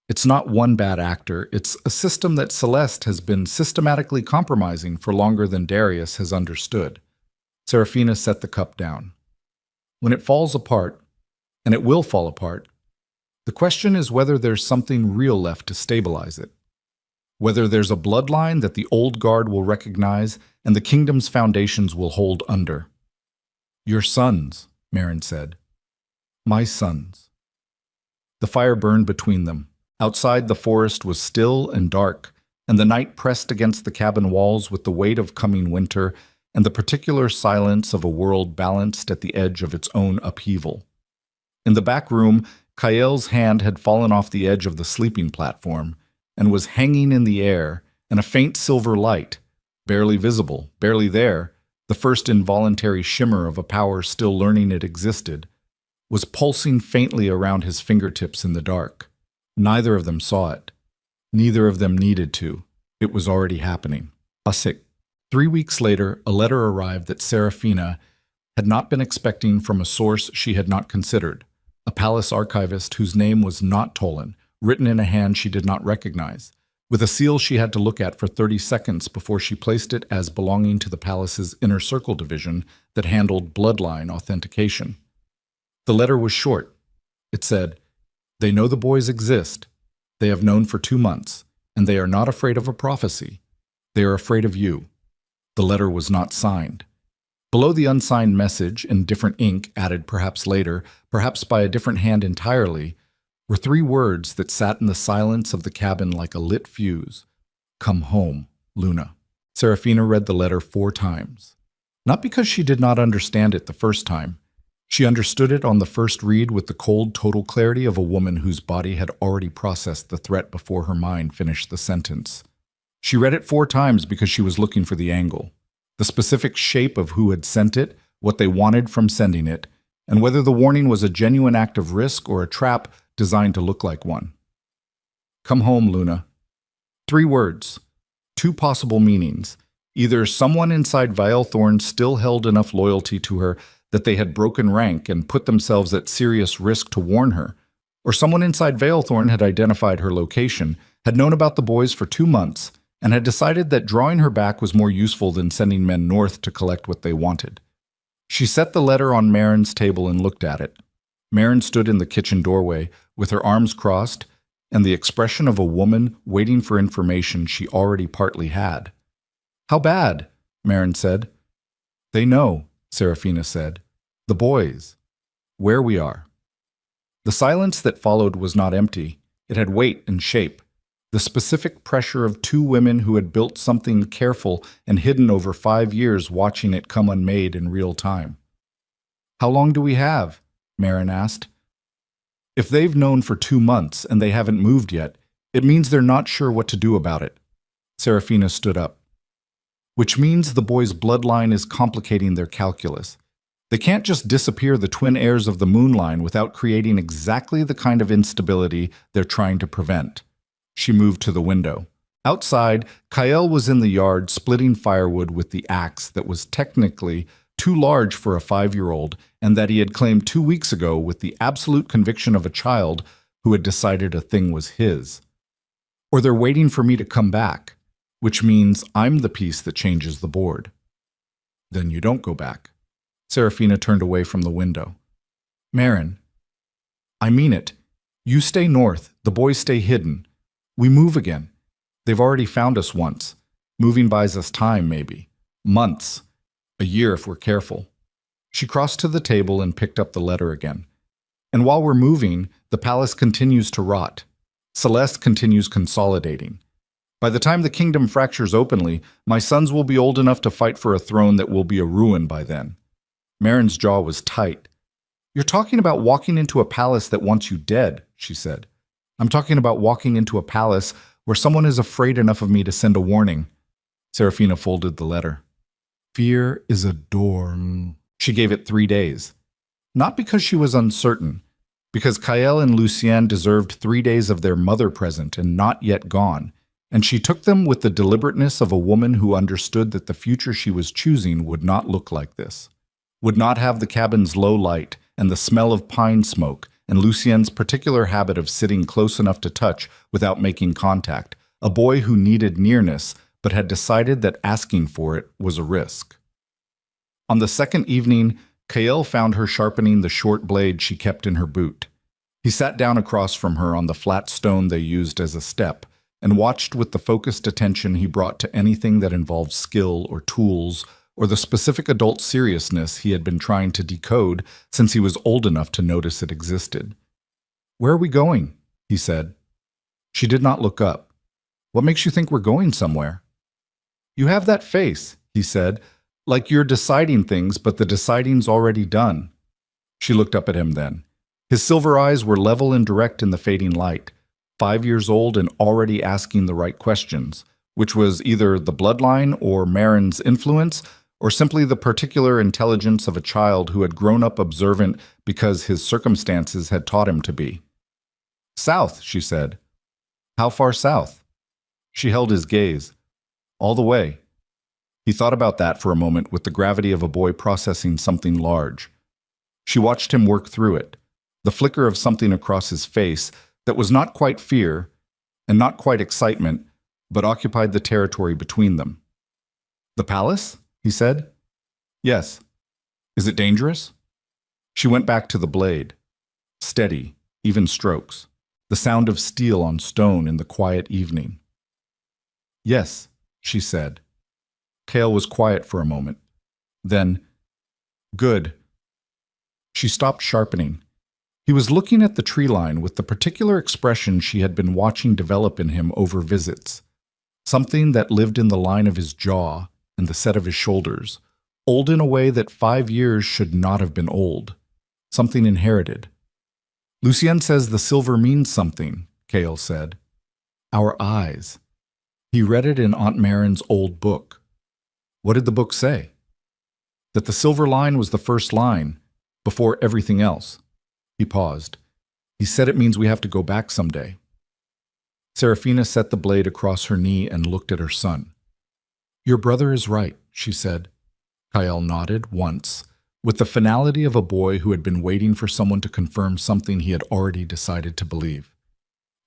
It's not one bad actor. It's a system that Celeste has been systematically compromising for longer than Darius has understood." Serafina set the cup down. "When it falls apart, and it will fall apart, the question is whether there's something real left to stabilize it. Whether there's a bloodline that the old guard will recognize and the kingdom's foundations will hold under." "Your sons," Marin said. "My sons." The fire burned between them. Outside, the forest was still and dark, and the night pressed against the cabin walls with the weight of coming winter and the particular silence of a world balanced at the edge of its own upheaval. In the back room, Kael's hand had fallen off the edge of the sleeping platform and was hanging in the air, and a faint silver light, barely visible, barely there, the first involuntary shimmer of a power still learning it existed, was pulsing faintly around his fingertips in the dark. Neither of them saw it. Neither of them needed to. It was already happening. Pasik. 3 weeks later, a letter arrived that Serafina had not been expecting from a source she had not considered. A palace archivist whose name was not Tolan, written in a hand she did not recognize, with a seal she had to look at for 30 seconds before she placed it as belonging to the palace's inner circle division that handled bloodline authentication. The letter was short. It said, "They know the boys exist. They have known for 2 months, and they are not afraid of a prophecy. They are afraid of you." The letter was not signed. Below the unsigned message, in different ink, added perhaps later, perhaps by a different hand entirely, were 3 words that sat in the silence of the cabin like a lit fuse. Come home, Luna. Serafina read the letter 4 times. Not because she did not understand it the first time. She understood it on the first read with the cold, total clarity of a woman whose body had already processed the threat before her mind finished the sentence. She read it 4 times because she was looking for the angle, the specific shape of who had sent it, what they wanted from sending it, and whether the warning was a genuine act of risk or a trap designed to look like one. Come home, Luna. 3 words, 2 possible meanings. Either someone inside Vialthorn still held enough loyalty to her that they had broken rank and put themselves at serious risk to warn her, or someone inside Vialthorn had identified her location, had known about the boys for 2 months, and had decided that drawing her back was more useful than sending men north to collect what they wanted. She set the letter on Marin's table and looked at it. Marin stood in the kitchen doorway, with her arms crossed, and the expression of a woman waiting for information she already partly had. How bad? Marin said. They know, Serafina said. The boys. Where we are. The silence that followed was not empty. It had weight and shape. The specific pressure of 2 women who had built something careful and hidden over 5 years, watching it come unmade in real time. How long do we have? Marin asked. If they've known for 2 months and they haven't moved yet, it means they're not sure what to do about it. Serafina stood up. Which means the boys' bloodline is complicating their calculus. They can't just disappear the twin heirs of the Moonline without creating exactly the kind of instability they're trying to prevent. She moved to the window. Outside, Kael was in the yard splitting firewood with the axe that was technically too large for a 5-year-old and that he had claimed 2 weeks ago with the absolute conviction of a child who had decided a thing was his. Or they're waiting for me to come back, which means I'm the piece that changes the board. Then you don't go back. Serafina turned away from the window. Marin, I mean it. You stay north, the boys stay hidden. We move again. They've already found us once. Moving buys us time, maybe. Months. A year if we're careful. She crossed to the table and picked up the letter again. And while we're moving, the palace continues to rot. Celeste continues consolidating. By the time the kingdom fractures openly, my sons will be old enough to fight for a throne that will be a ruin by then. Marin's jaw was tight. You're talking about walking into a palace that wants you dead, she said. I'm talking about walking into a palace where someone is afraid enough of me to send a warning. Serafina folded the letter. Fear is a door. She gave it 3 days. Not because she was uncertain, because Kael and Lucien deserved 3 days of their mother present and not yet gone, and she took them with the deliberateness of a woman who understood that the future she was choosing would not look like this, would not have the cabin's low light and the smell of pine smoke and Lucien's particular habit of sitting close enough to touch without making contact, a boy who needed nearness but had decided that asking for it was a risk. On the second evening, Kael found her sharpening the short blade she kept in her boot. He sat down across from her on the flat stone they used as a step and watched with the focused attention he brought to anything that involved skill or tools or the specific adult seriousness he had been trying to decode since he was old enough to notice it existed. Where are we going? He said. She did not look up. What makes you think we're going somewhere? You have that face, he said, like you're deciding things, but the deciding's already done. She looked up at him then. His silver eyes were level and direct in the fading light, 5 years old and already asking the right questions, which was either the bloodline or Marin's influence, or simply the particular intelligence of a child who had grown up observant because his circumstances had taught him to be. South, she said. How far south? She held his gaze. All the way. He thought about that for a moment with the gravity of a boy processing something large. She watched him work through it, the flicker of something across his face that was not quite fear and not quite excitement, but occupied the territory between them. The palace? He said. Yes. Is it dangerous? She went back to the blade. Steady, even strokes. The sound of steel on stone in the quiet evening. Yes, she said. Kael was quiet for a moment. Then, good. She stopped sharpening. He was looking at the tree line with the particular expression she had been watching develop in him over visits. Something that lived in the line of his jaw and the set of his shoulders, old in a way that 5 years should not have been old. Something inherited. Lucien says the silver means something, Cale said. Our eyes. He read it in Aunt Marin's old book. What did the book say? That the silver line was the first line, before everything else. He paused. He said it means we have to go back someday. Serafina set the blade across her knee and looked at her son. Your brother is right, she said. Kyle nodded once, with the finality of a boy who had been waiting for someone to confirm something he had already decided to believe.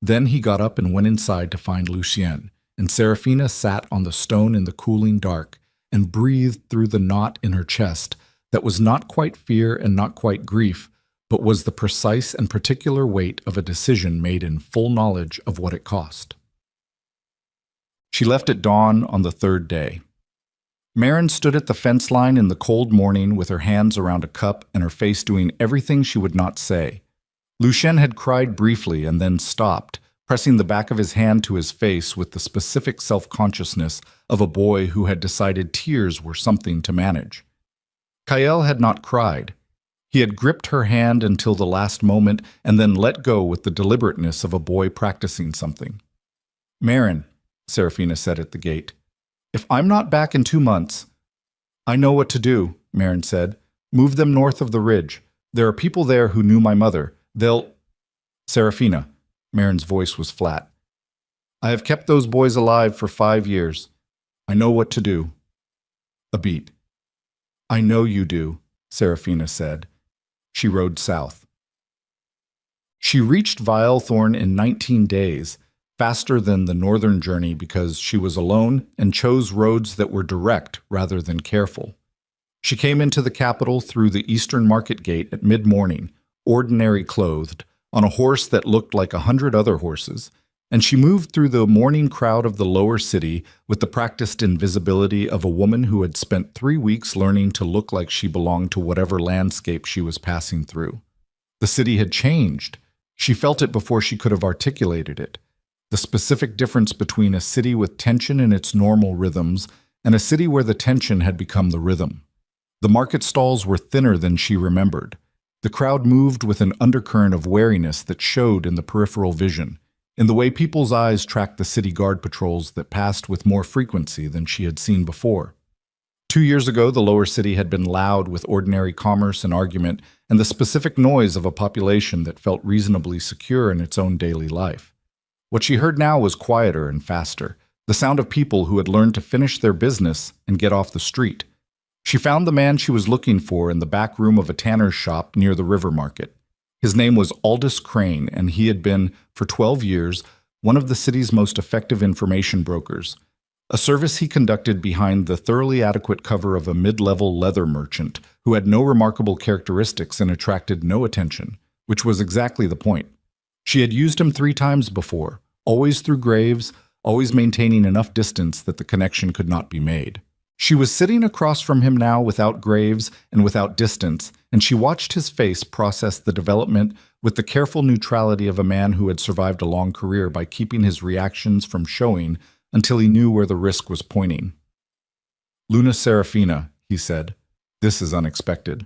Then he got up and went inside to find Lucien, and Serafina sat on the stone in the cooling dark and breathed through the knot in her chest that was not quite fear and not quite grief, but was the precise and particular weight of a decision made in full knowledge of what it cost. She left at dawn on the third day. Marin stood at the fence line in the cold morning with her hands around a cup and her face doing everything she would not say. Lucien had cried briefly and then stopped, pressing the back of his hand to his face with the specific self-consciousness of a boy who had decided tears were something to manage. Kyle had not cried. He had gripped her hand until the last moment and then let go with the deliberateness of a boy practicing something. Marin, Serafina said at the gate, if I'm not back in 2 months— I know what to do, Marin said. Move them north of the ridge. There are people there who knew my mother. They'll— Serafina, Marin's voice was flat. I have kept those boys alive for 5 years. I know what to do. A beat. I know you do, Serafina said. She rode south. She reached Vilethorn in 19 days, faster than the northern journey because she was alone and chose roads that were direct rather than careful. She came into the capital through the eastern market gate at mid-morning, ordinary clothed, on a horse that looked like 100 other horses, and she moved through the morning crowd of the lower city with the practiced invisibility of a woman who had spent 3 weeks learning to look like she belonged to whatever landscape she was passing through. The city had changed. She felt it before she could have articulated it. The specific difference between a city with tension in its normal rhythms and a city where the tension had become the rhythm. The market stalls were thinner than she remembered. The crowd moved with an undercurrent of wariness that showed in the peripheral vision, in the way people's eyes tracked the city guard patrols that passed with more frequency than she had seen before. 2 years ago, the lower city had been loud with ordinary commerce and argument and the specific noise of a population that felt reasonably secure in its own daily life. What she heard now was quieter and faster, the sound of people who had learned to finish their business and get off the street. She found the man she was looking for in the back room of a tanner's shop near the river market. His name was Aldous Crane, and he had been, for 12 years, one of the city's most effective information brokers, a service he conducted behind the thoroughly adequate cover of a mid-level leather merchant who had no remarkable characteristics and attracted no attention, which was exactly the point. She had used him 3 times before, always through graves, always maintaining enough distance that the connection could not be made. She was sitting across from him now without graves and without distance, and she watched his face process the development with the careful neutrality of a man who had survived a long career by keeping his reactions from showing until he knew where the risk was pointing. Luna Serafina, he said, this is unexpected.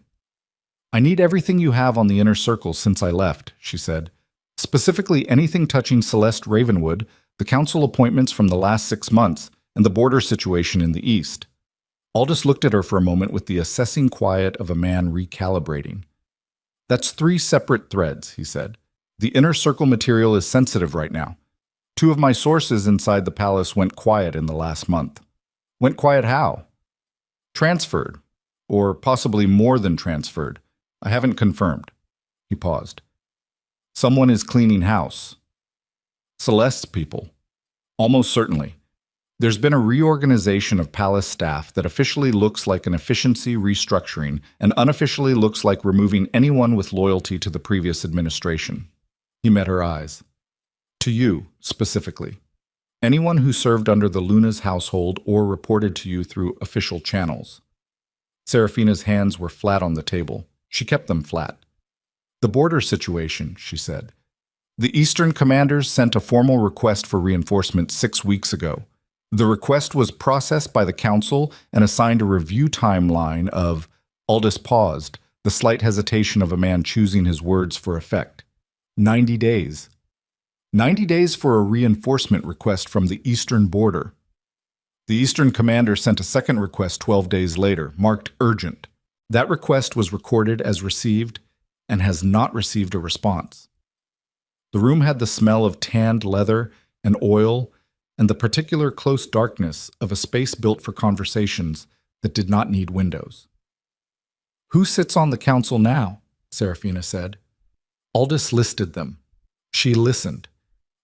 I need everything you have on the inner circle since I left, she said. Specifically anything touching Celeste Ravenwood, the council appointments from the last 6 months, and the border situation in the east. Aldous looked at her for a moment with the assessing quiet of a man recalibrating. That's 3 separate threads, he said. The inner circle material is sensitive right now. 2 of my sources inside the palace went quiet in the last month. Went quiet how? Transferred. Or possibly more than transferred. I haven't confirmed. He paused. Someone is cleaning house. Celeste's people. Almost certainly. There's been a reorganization of palace staff that officially looks like an efficiency restructuring and unofficially looks like removing anyone with loyalty to the previous administration. He met her eyes. To you, specifically. Anyone who served under the Luna's household or reported to you through official channels. Serafina's hands were flat on the table. She kept them flat. The border situation, she said. The Eastern commanders sent a formal request for reinforcements 6 weeks ago. The request was processed by the council and assigned a review timeline of— Aldous paused, the slight hesitation of a man choosing his words for effect. 90 days. 90 days for a reinforcement request from the eastern border. The eastern commander sent a second request 12 days later, marked urgent. That request was recorded as received and has not received a response. The room had the smell of tanned leather and oil and the particular close darkness of a space built for conversations that did not need windows. "Who sits on the council now?" Serafina said. Aldous listed them. She listened.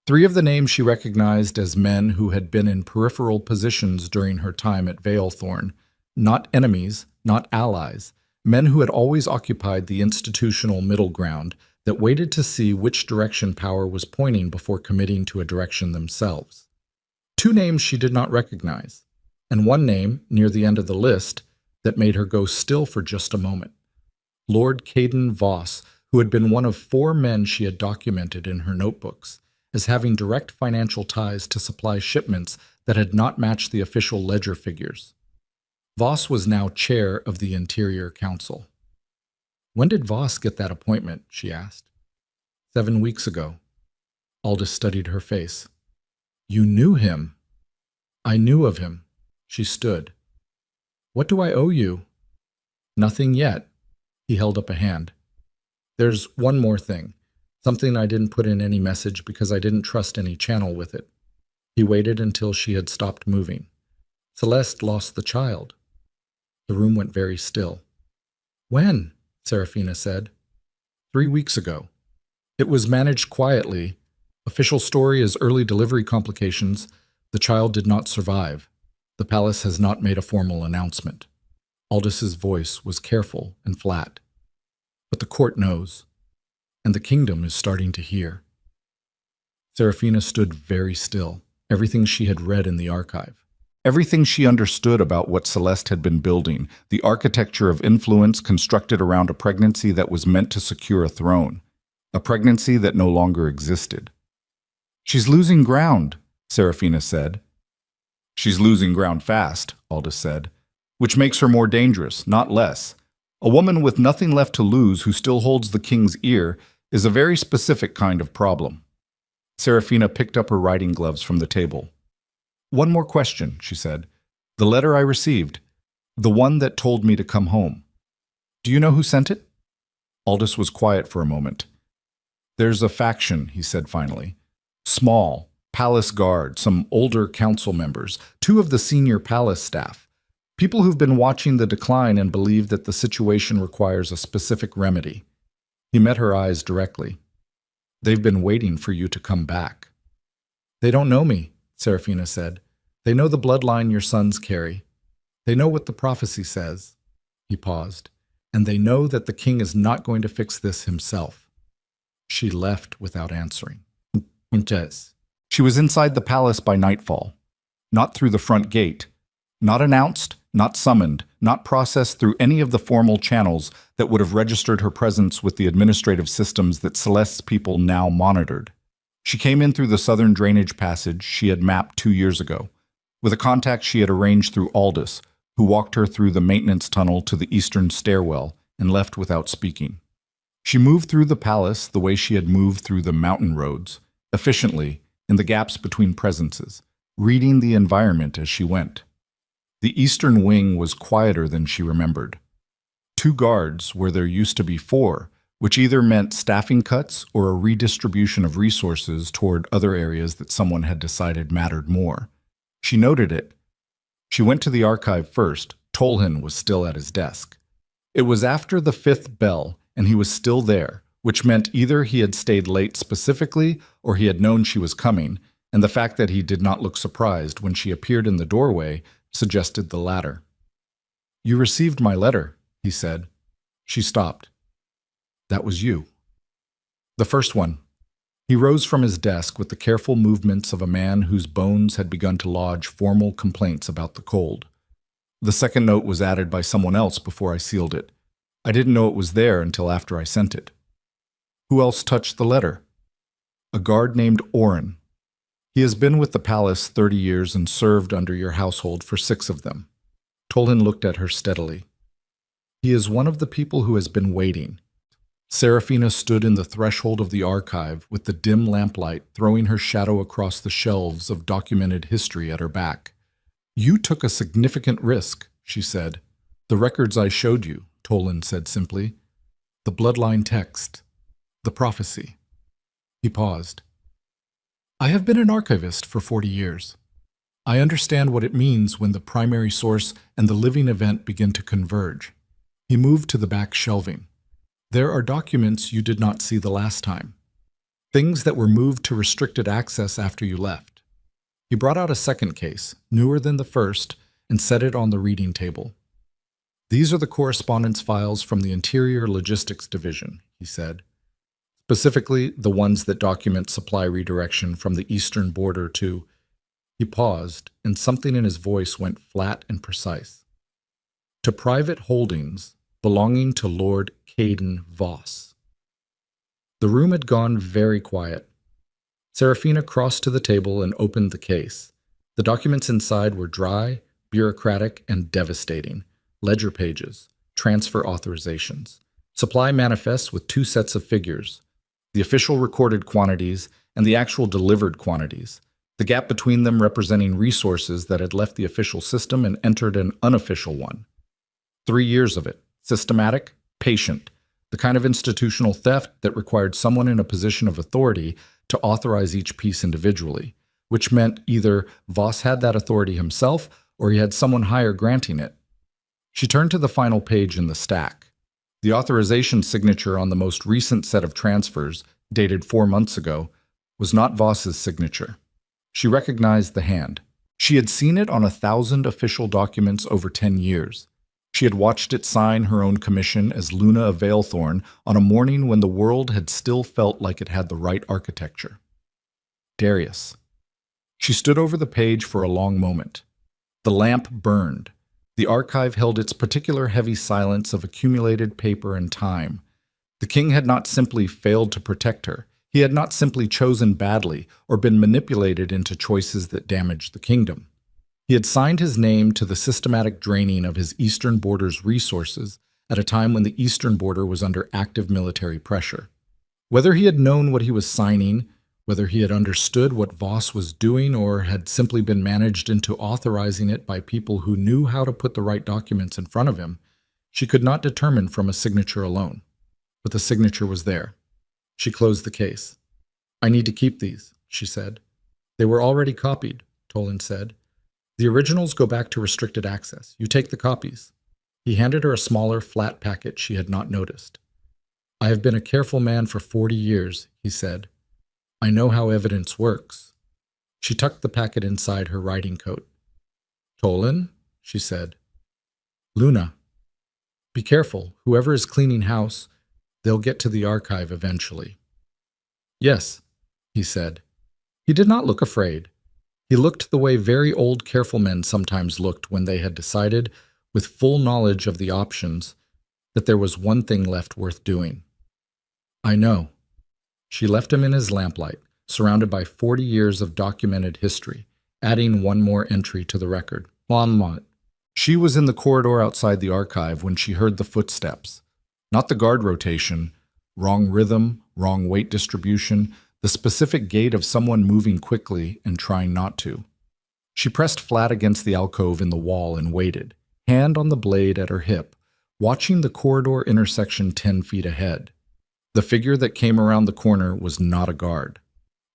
3 of the names she recognized as men who had been in peripheral positions during her time at Valethorn, not enemies, not allies, men who had always occupied the institutional middle ground that waited to see which direction power was pointing before committing to a direction themselves. 2 names she did not recognize, and 1 name, near the end of the list, that made her go still for just a moment. Lord Caden Voss, who had been one of 4 men she had documented in her notebooks, as having direct financial ties to supply shipments that had not matched the official ledger figures. Voss was now chair of the Interior Council. "When did Voss get that appointment?" she asked. 7 weeks ago. Aldous studied her face. "You knew him?" "I knew of him." She stood. "What do I owe you?" "Nothing yet." He held up a hand. "There's one more thing. Something I didn't put in any message because I didn't trust any channel with it." He waited until she had stopped moving. "Celeste lost the child." The room went very still. "When?" Serafina said. 3 weeks ago. It was managed quietly. Official story is early delivery complications. The child did not survive. The palace has not made a formal announcement." Aldous' voice was careful and flat. "But the court knows, and the kingdom is starting to hear." Serafina stood very still, everything she had read in the archive. Everything she understood about what Celeste had been building, the architecture of influence constructed around a pregnancy that was meant to secure a throne, a pregnancy that no longer existed. "She's losing ground," Serafina said. "She's losing ground fast," Aldous said, "which makes her more dangerous, not less. A woman with nothing left to lose who still holds the king's ear is a very specific kind of problem." Serafina picked up her riding gloves from the table. "One more question," she said. "The letter I received, the one that told me to come home. Do you know who sent it?" Aldous was quiet for a moment. "There's a faction," he said finally. "Small, palace guard, some older council members, 2 of the senior palace staff. People who've been watching the decline and believe that the situation requires a specific remedy." He met her eyes directly. "They've been waiting for you to come back." "They don't know me," Serafina said. "They know the bloodline your sons carry. They know what the prophecy says." He paused. "And they know that the king is not going to fix this himself." She left without answering. Mistress. She was inside the palace by nightfall. Not through the front gate. Not announced, not summoned, not processed through any of the formal channels that would have registered her presence with the administrative systems that Celeste's people now monitored. She came in through the southern drainage passage she had mapped 2 years ago, with a contact she had arranged through Aldous, who walked her through the maintenance tunnel to the eastern stairwell and left without speaking. She moved through the palace the way she had moved through the mountain roads, efficiently, in the gaps between presences, reading the environment as she went. The eastern wing was quieter than she remembered. 2 guards where there used to be 4, which either meant staffing cuts or a redistribution of resources toward other areas that someone had decided mattered more. She noted it. She went to the archive first. Tolhin was still at his desk. It was after the 5th bell, and he was still there, which meant either he had stayed late specifically or he had known she was coming, and the fact that he did not look surprised when she appeared in the doorway suggested the latter. "You received my letter," he said. She stopped. "That was you." "The first one." He rose from his desk with the careful movements of a man whose bones had begun to lodge formal complaints about the cold. "The second note was added by someone else before I sealed it. I didn't know it was there until after I sent it." "Who else touched the letter?" "A guard named Oren." He has been with the palace 30 years and served under your household for 6 of them. Tolan looked at her steadily. He is one of the people who has been waiting. Serafina stood in the threshold of the archive with the dim lamplight throwing her shadow across the shelves of documented history at her back. You took a significant risk, she said. The records I showed you, Tolan said simply. The bloodline text. The prophecy. He paused. I have been an archivist for 40 years. I understand what it means when the primary source and the living event begin to converge. He moved to the back shelving. There are documents you did not see the last time. Things that were moved to restricted access after you left. He brought out a second case, newer than the first, and set it on the reading table. These are the correspondence files from the Interior Logistics Division, he said. Specifically, the ones that document supply redirection from the eastern border to... He paused, and something in his voice went flat and precise. To private holdings belonging to Lord Caden Voss. The room had gone very quiet. Serafina crossed to the table and opened the case. The documents inside were dry, bureaucratic, and devastating. Ledger pages, transfer authorizations, supply manifests with 2 sets of figures, the official recorded quantities and the actual delivered quantities, the gap between them representing resources that had left the official system and entered an unofficial one. 3 years of it, systematic, patient, the kind of institutional theft that required someone in a position of authority to authorize each piece individually, which meant either Voss had that authority himself or he had someone higher granting it. She turned to the final page in the stack. The authorization signature on the most recent set of transfers, dated 4 months ago, was not Voss's signature. She recognized the hand. She had seen it on 1,000 official documents over 10 years. She had watched it sign her own commission as Luna of Valethorn on a morning when the world had still felt like it had the right architecture. Darius. She stood over the page for a long moment. The lamp burned. The archive held its particular heavy silence of accumulated paper and time. The king had not simply failed to protect her. He had not simply chosen badly or been manipulated into choices that damaged the kingdom. He had signed his name to the systematic draining of his eastern border's resources at a time when the eastern border was under active military pressure. Whether he had known what he was signing, whether he had understood what Voss was doing or had simply been managed into authorizing it by people who knew how to put the right documents in front of him, she could not determine from a signature alone. But the signature was there. She closed the case. I need to keep these, she said. They were already copied, Tolan said. The originals go back to restricted access. You take the copies. He handed her a smaller, flat packet she had not noticed. I have been a careful man for 40 years, he said. I know how evidence works. She tucked the packet inside her riding coat. Tolan, she said. Luna. Be careful. Whoever is cleaning house, they'll get to the archive eventually. Yes, he said. He did not look afraid. He looked the way very old, careful men sometimes looked when they had decided, with full knowledge of the options, that there was one thing left worth doing. I know. She left him in his lamplight, surrounded by 40 years of documented history, adding one more entry to the record. She was in the corridor outside the archive when she heard the footsteps. Not the guard rotation, wrong rhythm, wrong weight distribution, the specific gait of someone moving quickly and trying not to. She pressed flat against the alcove in the wall and waited, hand on the blade at her hip, watching the corridor intersection 10 feet ahead. The figure that came around the corner was not a guard.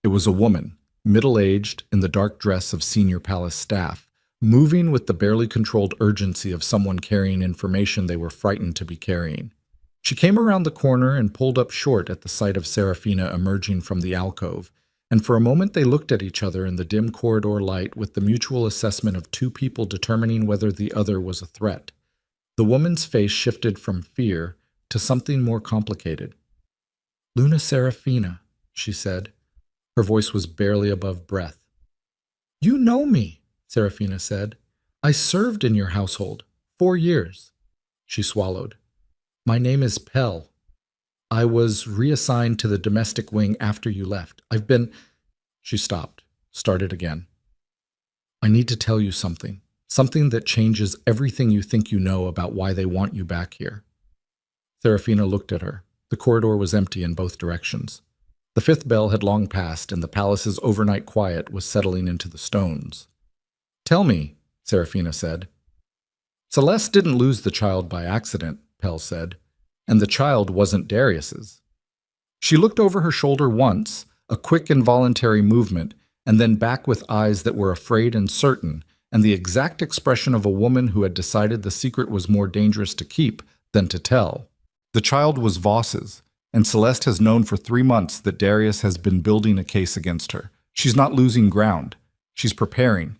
It was a woman, middle-aged, in the dark dress of senior palace staff, moving with the barely controlled urgency of someone carrying information they were frightened to be carrying. She came around the corner and pulled up short at the sight of Serafina emerging from the alcove, and for a moment they looked at each other in the dim corridor light with the mutual assessment of 2 people determining whether the other was a threat. The woman's face shifted from fear to something more complicated. Luna Serafina, she said. Her voice was barely above breath. You know me, Serafina said. I served in your household 4 years. She swallowed. My name is Pell. I was reassigned to the domestic wing after you left. I've been... She stopped, started again. I need to tell you something. Something that changes everything you think you know about why they want you back here. Serafina looked at her. The corridor was empty in both directions. The fifth bell had long passed, and the palace's overnight quiet was settling into the stones. Tell me, Serafina said. Celeste didn't lose the child by accident, Pell said, and the child wasn't Darius's. She looked over her shoulder once, a quick involuntary movement, and then back with eyes that were afraid and certain, and the exact expression of a woman who had decided the secret was more dangerous to keep than to tell. The child was Voss's, and Celeste has known for 3 months that Darius has been building a case against her. She's not losing ground. She's preparing.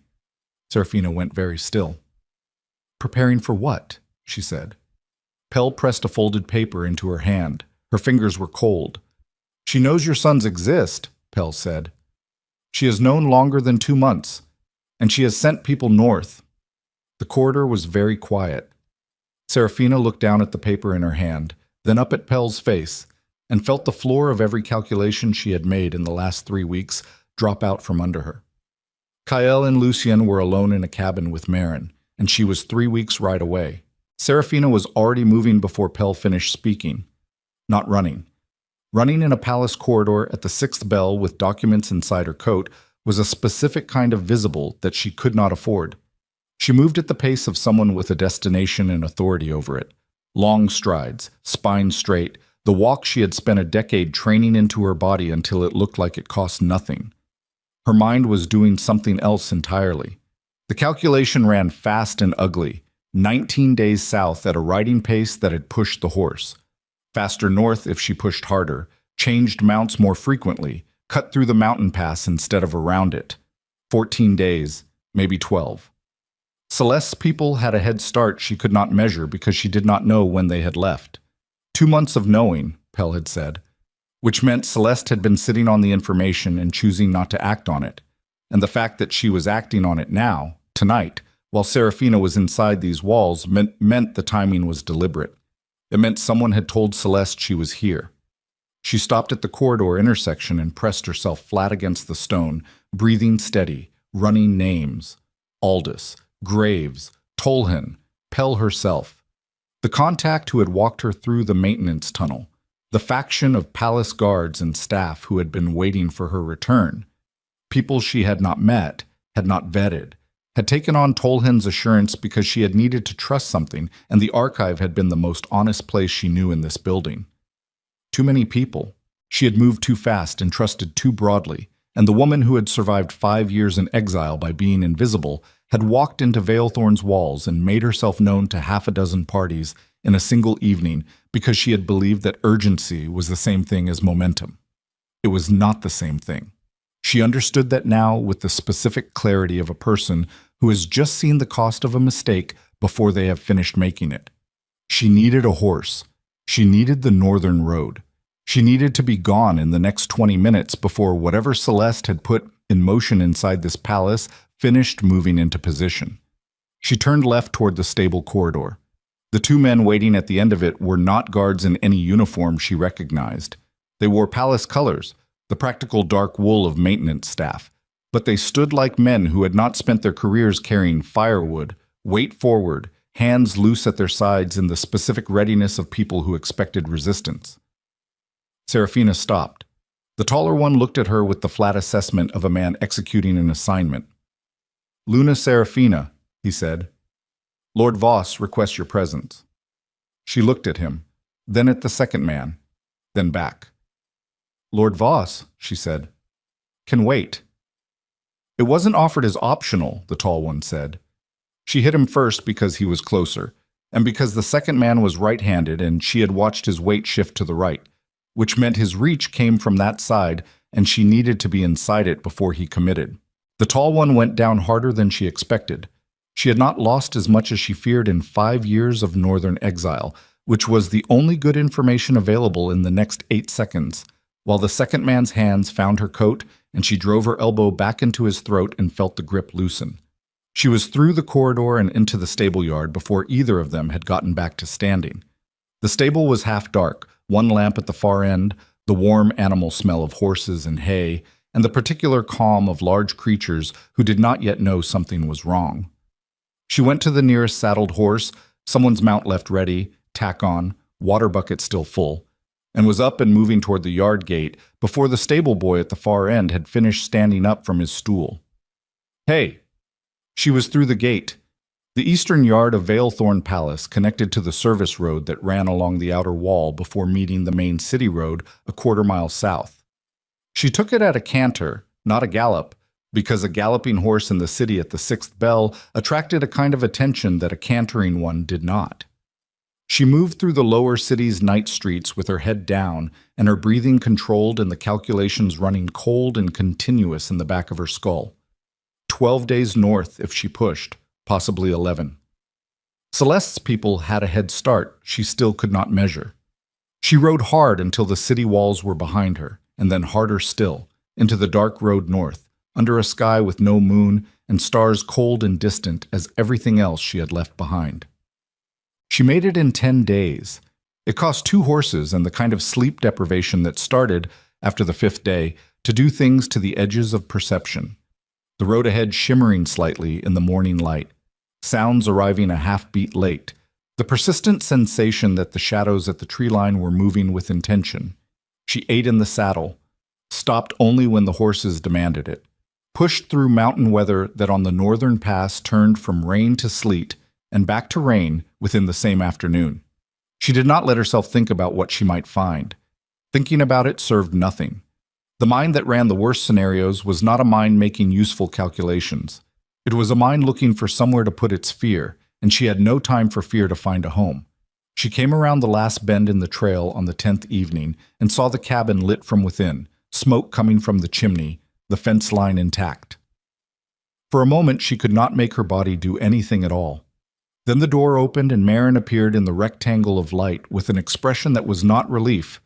Serafina went very still. Preparing for what? She said. Pell pressed a folded paper into her hand. Her fingers were cold. She knows your sons exist, Pell said. She has known longer than 2 months, and she has sent people north. The corridor was very quiet. Serafina looked down at the paper in her hand, then up at Pell's face, and felt the floor of every calculation she had made in the last 3 weeks drop out from under her. Kael and Lucien were alone in a cabin with Marin, and she was 3 weeks' ride away. Serafina was already moving before Pell finished speaking. Not running. Running in a palace corridor at the 6th bell with documents inside her coat was a specific kind of visible that she could not afford. She moved at the pace of someone with a destination and authority over it. Long strides, spine straight, the walk she had spent a decade training into her body until it looked like it cost nothing. Her mind was doing something else entirely. The calculation ran fast and ugly, 19 days south at a riding pace that had pushed the horse. Faster north if she pushed harder, changed mounts more frequently, cut through the mountain pass instead of around it. 14 days, maybe 12. Celeste's people had a head start she could not measure because she did not know when they had left. 2 months of knowing, Pell had said, which meant Celeste had been sitting on the information and choosing not to act on it. And the fact that she was acting on it now, tonight, while Serafina was inside these walls meant the timing was deliberate. It meant someone had told Celeste she was here. She stopped at the corridor intersection and pressed herself flat against the stone, breathing steady, running names. Aldous, Graves, Tolhin, Pell herself. The contact who had walked her through the maintenance tunnel. The faction of palace guards and staff who had been waiting for her return. People she had not met, had not vetted, had taken on Tolhin's assurance because she had needed to trust something, and the archive had been the most honest place she knew in this building. Too many people. She had moved too fast and trusted too broadly, and the woman who had survived 5 years in exile by being invisible had walked into Veilthorn's walls and made herself known to 6 parties in a single evening because she had believed that urgency was the same thing as momentum. It was not the same thing. She understood that now with the specific clarity of a person who has just seen the cost of a mistake before they have finished making it. She needed a horse. She needed the northern road. She needed to be gone in the next 20 minutes before whatever Celeste had put in motion inside this palace finished moving into position. She turned left toward the stable corridor. The 2 men waiting at the end of it were not guards in any uniform she recognized. They wore palace colors, the practical dark wool of maintenance staff, but they stood like men who had not spent their careers carrying firewood, weight forward, hands loose at their sides in the specific readiness of people who expected resistance. Serafina stopped. The taller one looked at her with the flat assessment of a man executing an assignment. Luna Serafina, he said. Lord Voss requests your presence. She looked at him, then at the second man, then back. Lord Voss, she said, can wait. It wasn't offered as optional, the tall one said. She hit him first because he was closer, and because the second man was right-handed and she had watched his weight shift to the right, which meant his reach came from that side and she needed to be inside it before he committed. The tall one went down harder than she expected. She had not lost as much as she feared in 5 years of northern exile, which was the only good information available in the next 8 seconds, while the second man's hands found her coat and she drove her elbow back into his throat and felt the grip loosen. She was through the corridor and into the stable yard before either of them had gotten back to standing. The stable was half dark, one lamp at the far end, the warm animal smell of horses and hay, and the particular calm of large creatures who did not yet know something was wrong. She went to the nearest saddled horse, someone's mount left ready, tack on, water bucket still full, and was up and moving toward the yard gate before the stable boy at the far end had finished standing up from his stool. "Hey!" She was through the gate. The eastern yard of Valethorn Palace connected to the service road that ran along the outer wall before meeting the main city road a quarter-mile south. She took it at a canter, not a gallop, because a galloping horse in the city at the sixth bell attracted a kind of attention that a cantering one did not. She moved through the lower city's night streets with her head down and her breathing controlled and the calculations running cold and continuous in the back of her skull. 12 days north if she pushed, possibly 11. Celeste's people had a head start she still could not measure. She rode hard until the city walls were behind her, and then harder still, into the dark road north, under a sky with no moon and stars cold and distant as everything else she had left behind. She made it in 10 days. It cost 2 horses and the kind of sleep deprivation that started, after the 5th day, to do things to the edges of perception. The road ahead shimmering slightly in the morning light, sounds arriving a half-beat late, the persistent sensation that the shadows at the tree line were moving with intention. She ate in the saddle, stopped only when the horses demanded it, pushed through mountain weather that on the northern pass turned from rain to sleet and back to rain within the same afternoon. She did not let herself think about what she might find. Thinking about it served nothing. The mind that ran the worst scenarios was not a mind making useful calculations. It was a mind looking for somewhere to put its fear, and she had no time for fear to find a home. She came around the last bend in the trail on the 10th evening and saw the cabin lit from within, smoke coming from the chimney, the fence line intact. For a moment she could not make her body do anything at all. Then the door opened and Marin appeared in the rectangle of light with an expression that was not relief.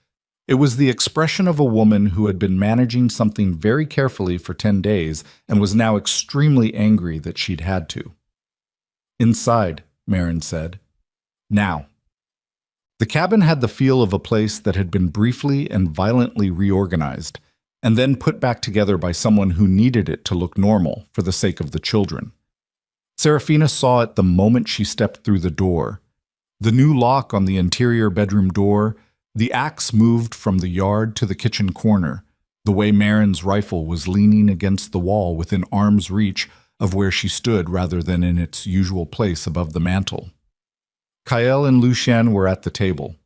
It was the expression of a woman who had been managing something very carefully for 10 days and was now extremely angry that she'd had to. "Inside," Marin said. "Now." The cabin had the feel of a place that had been briefly and violently reorganized, and then put back together by someone who needed it to look normal for the sake of the children. Serafina saw it the moment she stepped through the door. The new lock on the interior bedroom door, the axe moved from the yard to the kitchen corner, the way Marin's rifle was leaning against the wall within arm's reach of where she stood rather than in its usual place above the mantel. Kael and Lucien were at the table.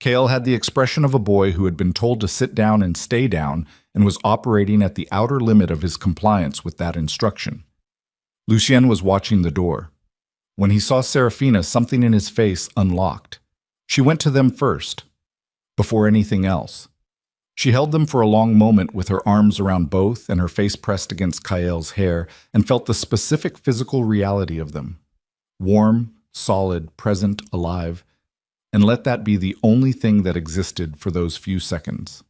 Kael had the expression of a boy who had been told to sit down and stay down and was operating at the outer limit of his compliance with that instruction. Lucien was watching the door. When he saw Serafina, something in his face unlocked. She went to them first, before anything else. She held them for a long moment with her arms around both and her face pressed against Kael's hair and felt the specific physical reality of them. Warm, solid, present, alive, and let that be the only thing that existed for those few seconds.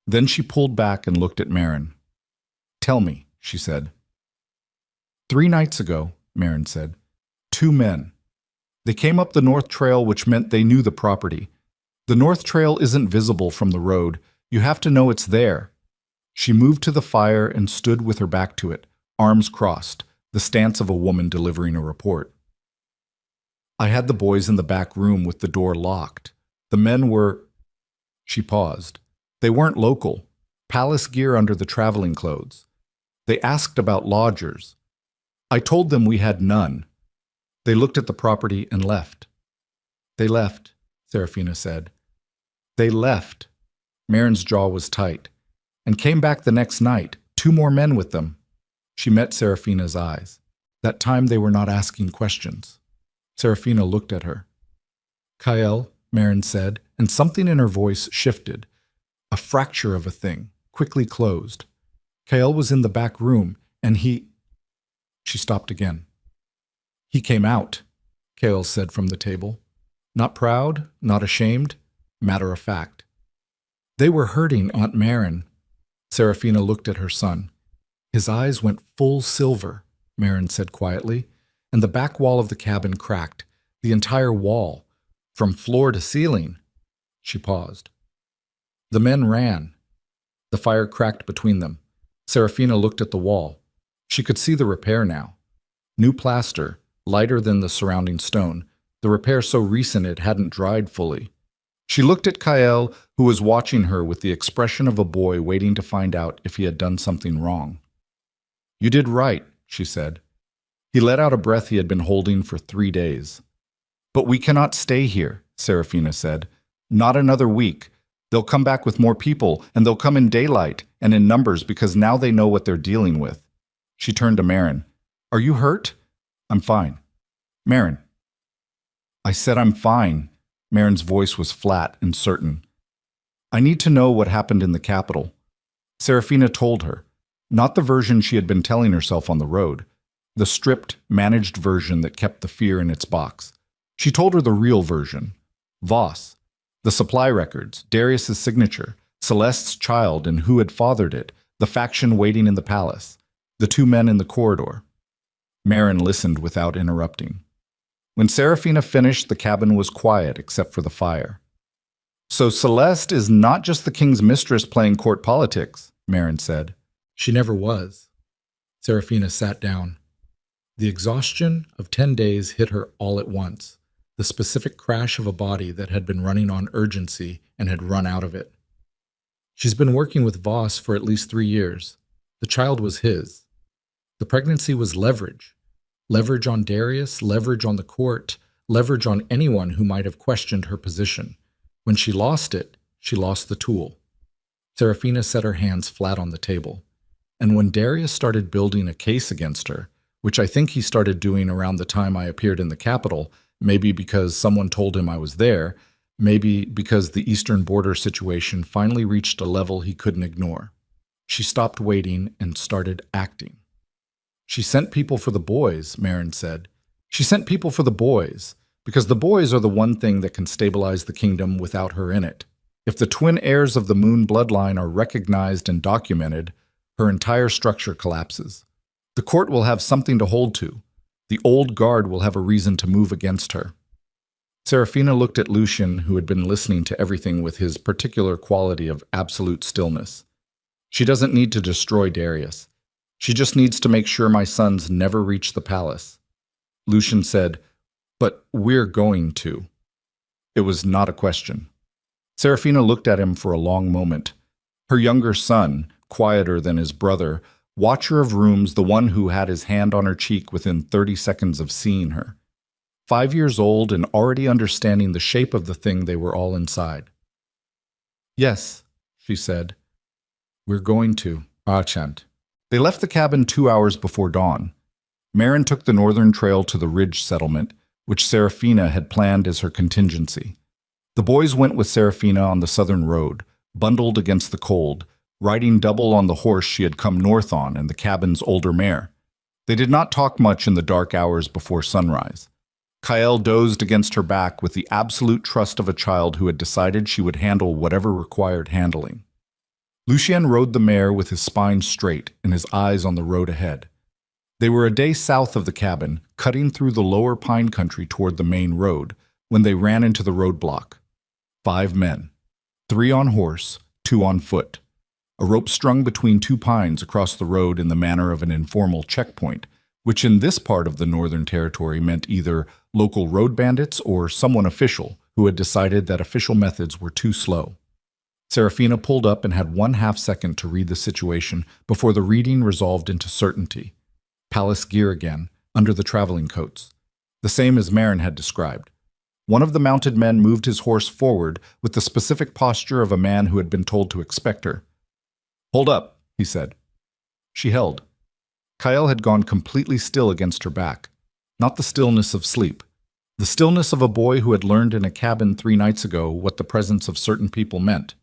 Then she pulled back and looked at Marin. "Tell me," she said. 3 nights ago, Marin said, 2 men. They came up the North Trail, which meant they knew the property. The North Trail isn't visible from the road. You have to know it's there. She moved to the fire and stood with her back to it, arms crossed, the stance of a woman delivering a report. "I had the boys in the back room with the door locked. The men were..." She paused. "They weren't local. Palace gear under the traveling clothes. They asked about lodgers. I told them we had none. They looked at the property and left." "They left," Serafina said. "They left." Marin's jaw was tight. "And came back the next night, 2 more men with them." She met Serafina's eyes. That time they were not asking questions. Serafina looked at her. "Kael," Marin said, and something in her voice shifted. A fracture of a thing, quickly closed. "Kael was in the back room, and he..." She stopped again. "He came out," Kael said from the table. Not proud, not ashamed, matter of fact. "They were hurting Aunt Marin." Serafina looked at her son. His eyes went full silver, Marin said quietly, and the back wall of the cabin cracked, the entire wall, from floor to ceiling. She paused. "The men ran. The fire cracked between them. Serafina looked at the wall. She could see the repair now. New plaster, lighter than the surrounding stone, the repair so recent it hadn't dried fully. She looked at Kael, who was watching her with the expression of a boy waiting to find out if he had done something wrong. "You did right," she said. He let out a breath he had been holding for 3 days. "But we cannot stay here," Serafina said. "Not another week. They'll come back with more people, and they'll come in daylight and in numbers because now they know what they're dealing with." She turned to Marin. "Are you hurt?" "I'm fine." "Marin." "I said I'm fine." Marin's voice was flat and certain. "I need to know what happened in the capital." Serafina told her, not the version she had been telling herself on the road, the stripped, managed version that kept the fear in its box. She told her the real version. Voss, the supply records, Darius's signature, Celeste's child and who had fathered it, the faction waiting in the palace, the 2 men in the corridor. Marin listened without interrupting. When Serafina finished, the cabin was quiet except for the fire. "So Celeste is not just the king's mistress playing court politics," Marin said. "She never was." Serafina sat down. The exhaustion of 10 days hit her all at once, the specific crash of a body that had been running on urgency and had run out of it. She's been working with Voss for at least 3 years. The child was his. The pregnancy was leverage. Leverage on Darius, leverage on the court, leverage on anyone who might have questioned her position. When she lost it, she lost the tool. Serafina set her hands flat on the table. And when Darius started building a case against her, which I think he started doing around the time I appeared in the capital, maybe because someone told him I was there, maybe because the eastern border situation finally reached a level he couldn't ignore. She stopped waiting and started acting. "She sent people for the boys," Marin said. "She sent people for the boys, because the boys are the one thing that can stabilize the kingdom without her in it. If the twin heirs of the Moon bloodline are recognized and documented, her entire structure collapses. The court will have something to hold to. The old guard will have a reason to move against her." Serafina looked at Lucian, who had been listening to everything with his particular quality of absolute stillness. "She doesn't need to destroy Darius. She just needs to make sure my sons never reach the palace." Lucian said, "But we're going to." It was not a question. Serafina looked at him for a long moment. Her younger son, quieter than his brother, watcher of rooms, the one who had his hand on her cheek within 30 seconds of seeing her. 5 years old and already understanding the shape of the thing they were all inside. "Yes," she said. "We're going to, Achant." They left the cabin 2 hours before dawn. Marin took the northern trail to the ridge settlement, which Serafina had planned as her contingency. The boys went with Serafina on the southern road, bundled against the cold, riding double on the horse she had come north on and the cabin's older mare. They did not talk much in the dark hours before sunrise. Kael dozed against her back with the absolute trust of a child who had decided she would handle whatever required handling. Lucien rode the mare with his spine straight and his eyes on the road ahead. They were a day south of the cabin, cutting through the lower pine country toward the main road, when they ran into the roadblock. 5 men, 3 on horse, 2 on foot. A rope strung between 2 pines across the road in the manner of an informal checkpoint, which in this part of the Northern Territory meant either local road bandits or someone official who had decided that official methods were too slow. Serafina pulled up and had 1/2 second to read the situation before the reading resolved into certainty. Palace gear again, under the traveling coats. The same as Marin had described. One of the mounted men moved his horse forward with the specific posture of a man who had been told to expect her. "Hold up," he said. She held. Kael had gone completely still against her back. Not the stillness of sleep. The stillness of a boy who had learned in a cabin 3 nights ago what the presence of certain people meant.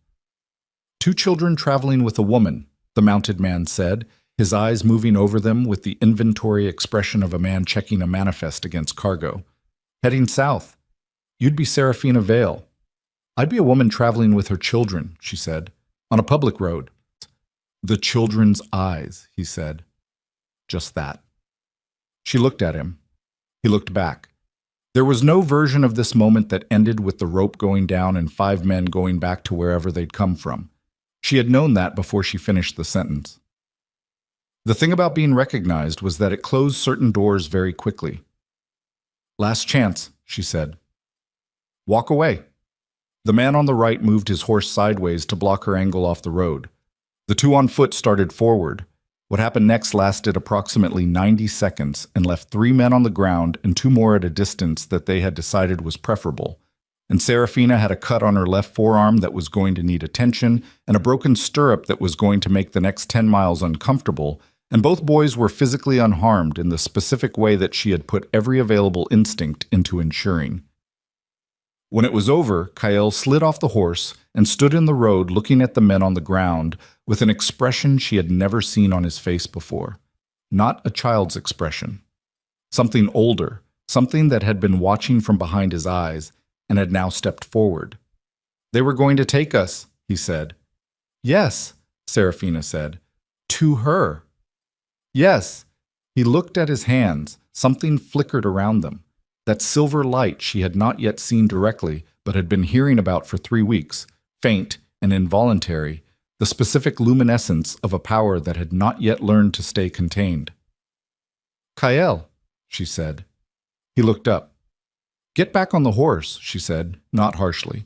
"2 children traveling with a woman," the mounted man said, his eyes moving over them with the inventory expression of a man checking a manifest against cargo. "Heading south. You'd be Serafina Vale." "I'd be a woman traveling with her children," she said, "on a public road." "The children's eyes," he said. Just that. She looked at him. He looked back. There was no version of this moment that ended with the rope going down and 5 men going back to wherever they'd come from. She had known that before she finished the sentence. The thing about being recognized was that it closed certain doors very quickly. "Last chance," she said. "Walk away." The man on the right moved his horse sideways to block her angle off the road. The two on foot started forward. What happened next lasted approximately 90 seconds and left 3 men on the ground and 2 more at a distance that they had decided was preferable. And Serafina had a cut on her left forearm that was going to need attention and a broken stirrup that was going to make the next 10 miles uncomfortable, and both boys were physically unharmed in the specific way that she had put every available instinct into ensuring. When it was over, Kael slid off the horse and stood in the road looking at the men on the ground with an expression she had never seen on his face before. Not a child's expression. Something older, something that had been watching from behind his eyes and had now stepped forward. "They were going to take us," he said. "Yes," Serafina said. "To her." "Yes." He looked at his hands. Something flickered around them. That silver light she had not yet seen directly, but had been hearing about for 3 weeks, faint and involuntary, the specific luminescence of a power that had not yet learned to stay contained. "Kael," she said. He looked up. "Get back on the horse," she said, not harshly.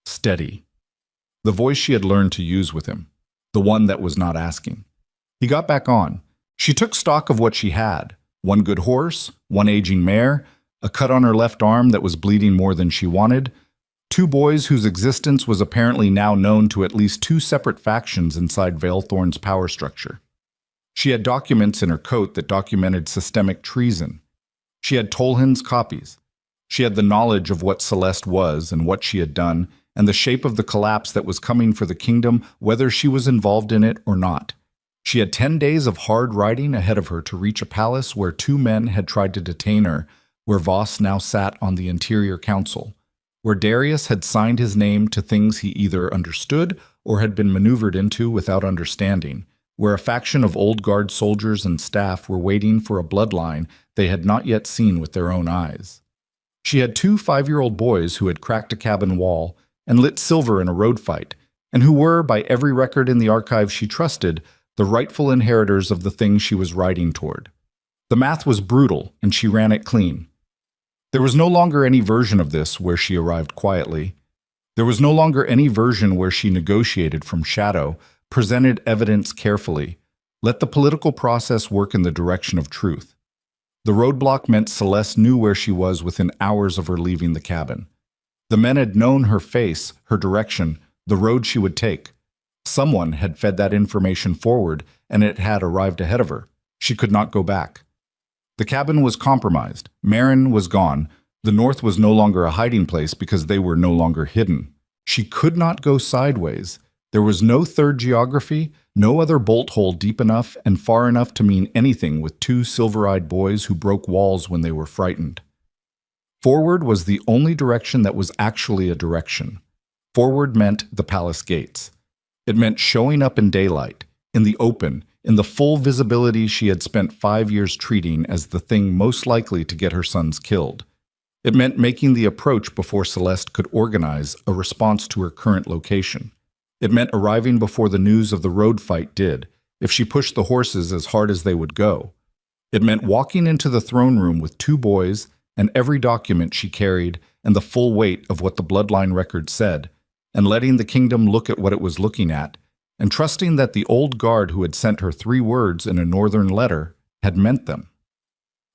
Steady. The voice she had learned to use with him, the one that was not asking. He got back on. She took stock of what she had. 1 good horse, 1 aging mare, a cut on her left arm that was bleeding more than she wanted, 2 boys whose existence was apparently now known to at least 2 separate factions inside Valethorn's power structure. She had documents in her coat that documented systemic treason. She had Tolhin's copies. She had the knowledge of what Celeste was and what she had done, and the shape of the collapse that was coming for the kingdom, whether she was involved in it or not. She had 10 days of hard riding ahead of her to reach a palace where 2 men had tried to detain her, where Voss now sat on the Interior Council, where Darius had signed his name to things he either understood or had been maneuvered into without understanding, where a faction of old guard soldiers and staff were waiting for a bloodline they had not yet seen with their own eyes. She had 2 5-year-old boys who had cracked a cabin wall and lit silver in a road fight, and who were, by every record in the archive she trusted, the rightful inheritors of the thing she was riding toward. The math was brutal, and she ran it clean. There was no longer any version of this where she arrived quietly. There was no longer any version where she negotiated from shadow, presented evidence carefully, let the political process work in the direction of truth. The roadblock meant Celeste knew where she was within hours of her leaving the cabin. The men had known her face, her direction, the road she would take. Someone had fed that information forward, and it had arrived ahead of her. She could not go back. The cabin was compromised. Marin was gone. The North was no longer a hiding place because they were no longer hidden. She could not go sideways. There was no third geography, no other bolt hole deep enough and far enough to mean anything with 2 silver-eyed boys who broke walls when they were frightened. Forward was the only direction that was actually a direction. Forward meant the palace gates. It meant showing up in daylight, in the open, in the full visibility she had spent 5 years treating as the thing most likely to get her sons killed. It meant making the approach before Celeste could organize a response to her current location. It meant arriving before the news of the road fight did, if she pushed the horses as hard as they would go. It meant walking into the throne room with 2 boys and every document she carried and the full weight of what the bloodline record said, and letting the kingdom look at what it was looking at, and trusting that the old guard who had sent her 3 words in a northern letter had meant them.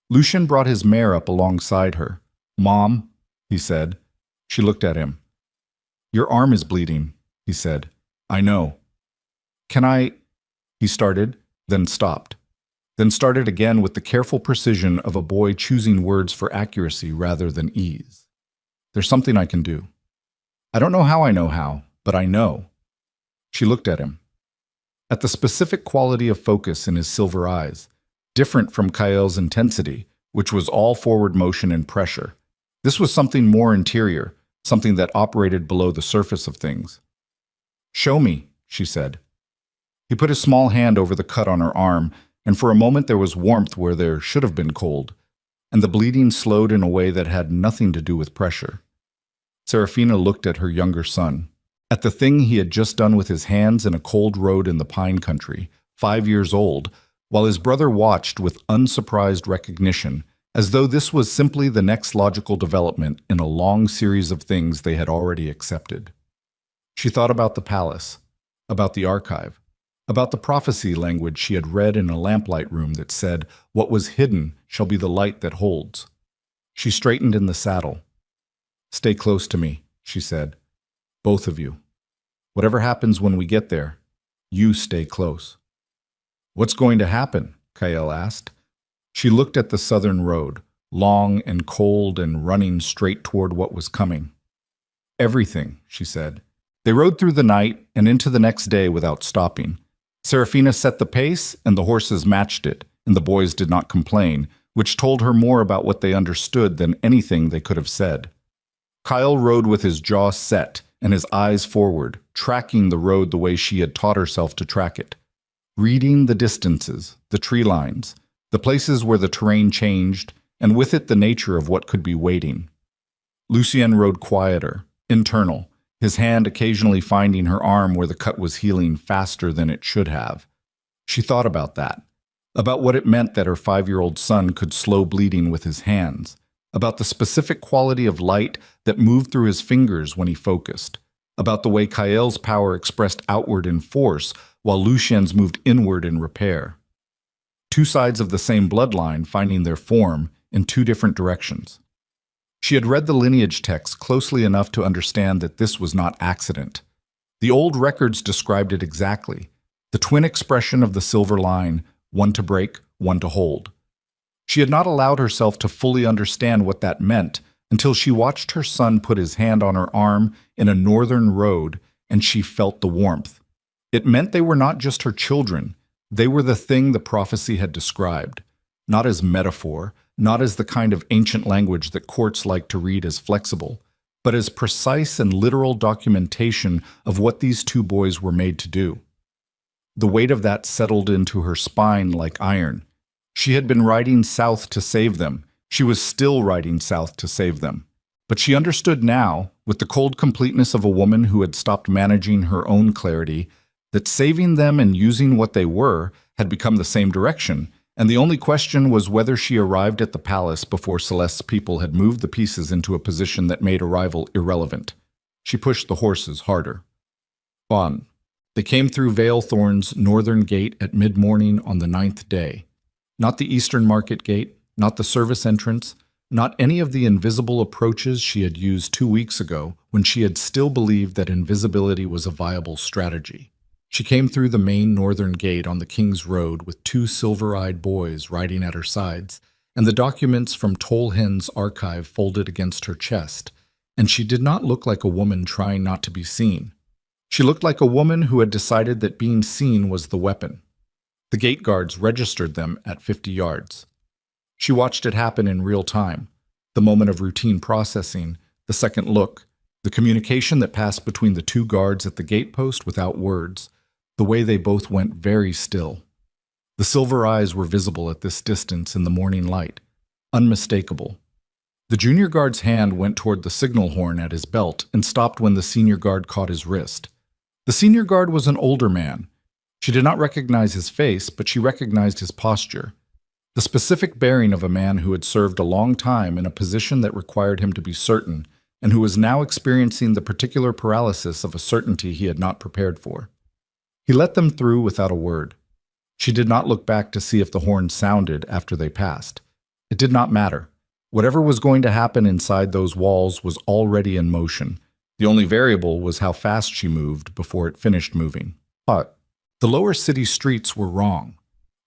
Lucian brought his mare up alongside her. "Mom," he said. She looked at him. "Your arm is bleeding," he said. "I know." "Can I—" he started, then stopped. Then started again with the careful precision of a boy choosing words for accuracy rather than ease. "There's something I can do. I don't know how, but I know." She looked at him. At the specific quality of focus in his silver eyes, different from Kael's intensity, which was all forward motion and pressure. This was something more interior, something that operated below the surface of things. "Show me," she said. He put his small hand over the cut on her arm, and for a moment there was warmth where there should have been cold, and the bleeding slowed in a way that had nothing to do with pressure. Serafina looked at her younger son, at the thing he had just done with his hands in a cold road in the pine country, 5 years old, while his brother watched with unsurprised recognition, as though this was simply the next logical development in a long series of things they had already accepted. She thought about the palace, about the archive, about the prophecy language she had read in a lamplight room that said, "What was hidden shall be the light that holds." She straightened in the saddle. "Stay close to me," she said. "Both of you. Whatever happens when we get there, you stay close." "What's going to happen?" Kael asked. She looked at the southern road, long and cold and running straight toward what was coming. "Everything," she said. They rode through the night and into the next day without stopping. Serafina set the pace, and the horses matched it, and the boys did not complain, which told her more about what they understood than anything they could have said. Kyle rode with his jaw set and his eyes forward, tracking the road the way she had taught herself to track it, reading the distances, the tree lines, the places where the terrain changed, and with it the nature of what could be waiting. Lucien rode quieter, internal, his hand occasionally finding her arm where the cut was healing faster than it should have. She thought about that, about what it meant that her 5-year-old son could slow bleeding with his hands, about the specific quality of light that moved through his fingers when he focused, about the way Kael's power expressed outward in force while Lucien's moved inward in repair. Two sides of the same bloodline finding their form in two different directions. She had read the lineage text closely enough to understand that this was not accident. The old records described it exactly, the twin expression of the silver line, one to break, one to hold. She had not allowed herself to fully understand what that meant until she watched her son put his hand on her arm in a northern road and she felt the warmth. It meant they were not just her children, they were the thing the prophecy had described, not as metaphor, not as the kind of ancient language that courts like to read as flexible, but as precise and literal documentation of what these two boys were made to do. The weight of that settled into her spine like iron. She had been riding south to save them. She was still riding south to save them. But she understood now, with the cold completeness of a woman who had stopped managing her own clarity, that saving them and using what they were had become the same direction, and the only question was whether she arrived at the palace before Celeste's people had moved the pieces into a position that made arrival irrelevant. She pushed the horses harder. On. They came through Valethorn's northern gate at mid-morning on the 9th day. Not the eastern market gate, not the service entrance, not any of the invisible approaches she had used 2 weeks ago when she had still believed that invisibility was a viable strategy. She came through the main northern gate on the King's Road with 2 silver-eyed boys riding at her sides, and the documents from Tolhen's archive folded against her chest, and she did not look like a woman trying not to be seen. She looked like a woman who had decided that being seen was the weapon. The gate guards registered them at 50 yards. She watched it happen in real time, the moment of routine processing, the second look, the communication that passed between the 2 guards at the gatepost without words, the way they both went very still. The silver eyes were visible at this distance in the morning light, unmistakable. The junior guard's hand went toward the signal horn at his belt and stopped when the senior guard caught his wrist. The senior guard was an older man. She did not recognize his face, but she recognized his posture, the specific bearing of a man who had served a long time in a position that required him to be certain, and who was now experiencing the particular paralysis of a certainty he had not prepared for. He let them through without a word. She did not look back to see if the horn sounded after they passed. It did not matter. Whatever was going to happen inside those walls was already in motion. The only variable was how fast she moved before it finished moving. But the lower city streets were wrong.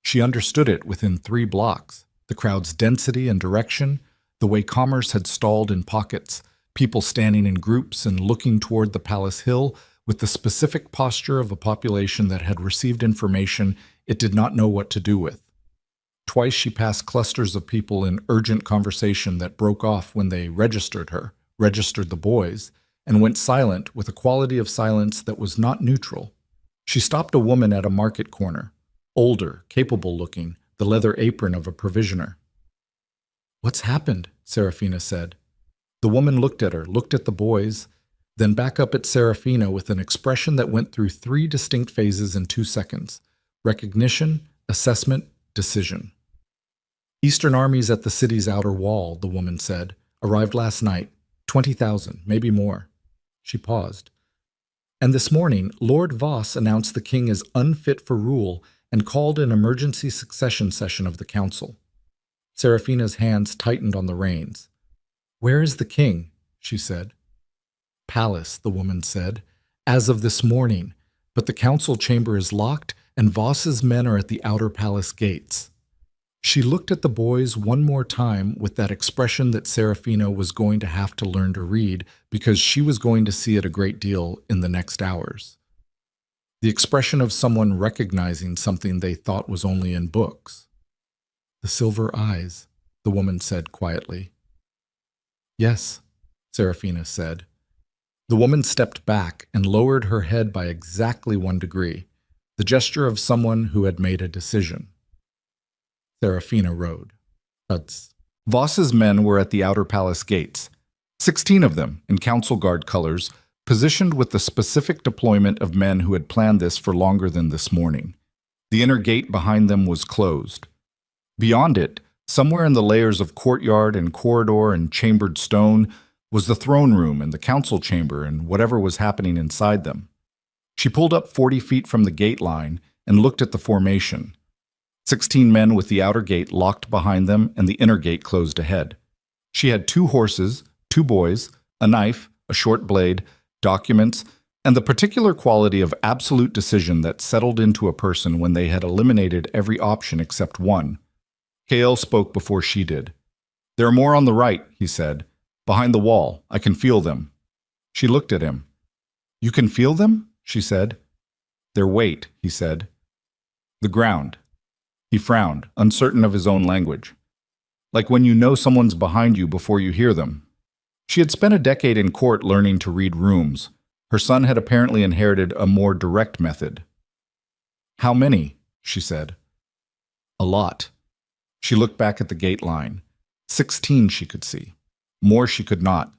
She understood it within 3 blocks. The crowd's density and direction, the way commerce had stalled in pockets, people standing in groups and looking toward the Palace Hill with the specific posture of a population that had received information it did not know what to do with. Twice she passed clusters of people in urgent conversation that broke off when they registered her, registered the boys, and went silent with a quality of silence that was not neutral. She stopped a woman at a market corner, older, capable-looking, the leather apron of a provisioner. "What's happened?" Serafina said. The woman looked at her, looked at the boys, then back up at Serafina with an expression that went through 3 distinct phases in 2 seconds, Recognition, assessment, decision. Eastern armies at the city's outer wall, the woman said, arrived last night. 20,000, maybe more. She paused. And this morning, Lord Voss announced the king is unfit for rule and called an emergency succession session of the council. Seraphina's hands tightened on the reins. Where is the king? She said. Palace, the woman said, as of this morning, but the council chamber is locked and Voss's men are at the outer palace gates. She looked at the boys one more time with that expression that Seraphina was going to have to learn to read because she was going to see it a great deal in the next hours. The expression of someone recognizing something they thought was only in books. The silver eyes, the woman said quietly. Yes, Seraphina said. The woman stepped back and lowered her head by exactly 1 degree, the gesture of someone who had made a decision. Seraphina rode. Huds. Voss's men were at the outer palace gates, 16 of them in council guard colors, positioned with the specific deployment of men who had planned this for longer than this morning. The inner gate behind them was closed. Beyond it, somewhere in the layers of courtyard and corridor and chambered stone, was the throne room and the council chamber and whatever was happening inside them. She pulled up 40 feet from the gate line and looked at the formation. 16 men with the outer gate locked behind them and the inner gate closed ahead. She had 2 horses, 2 boys, a knife, a short blade, documents, and the particular quality of absolute decision that settled into a person when they had eliminated every option except one. Kale spoke before she did. There are more on the right, he said. Behind the wall. I can feel them. She looked at him. You can feel them? She said. Their weight, he said. The ground. He frowned, uncertain of his own language. Like when you know someone's behind you before you hear them. She had spent a decade in court learning to read rooms. Her son had apparently inherited a more direct method. How many? She said. A lot. She looked back at the gate line. 16 she could see. More she could not.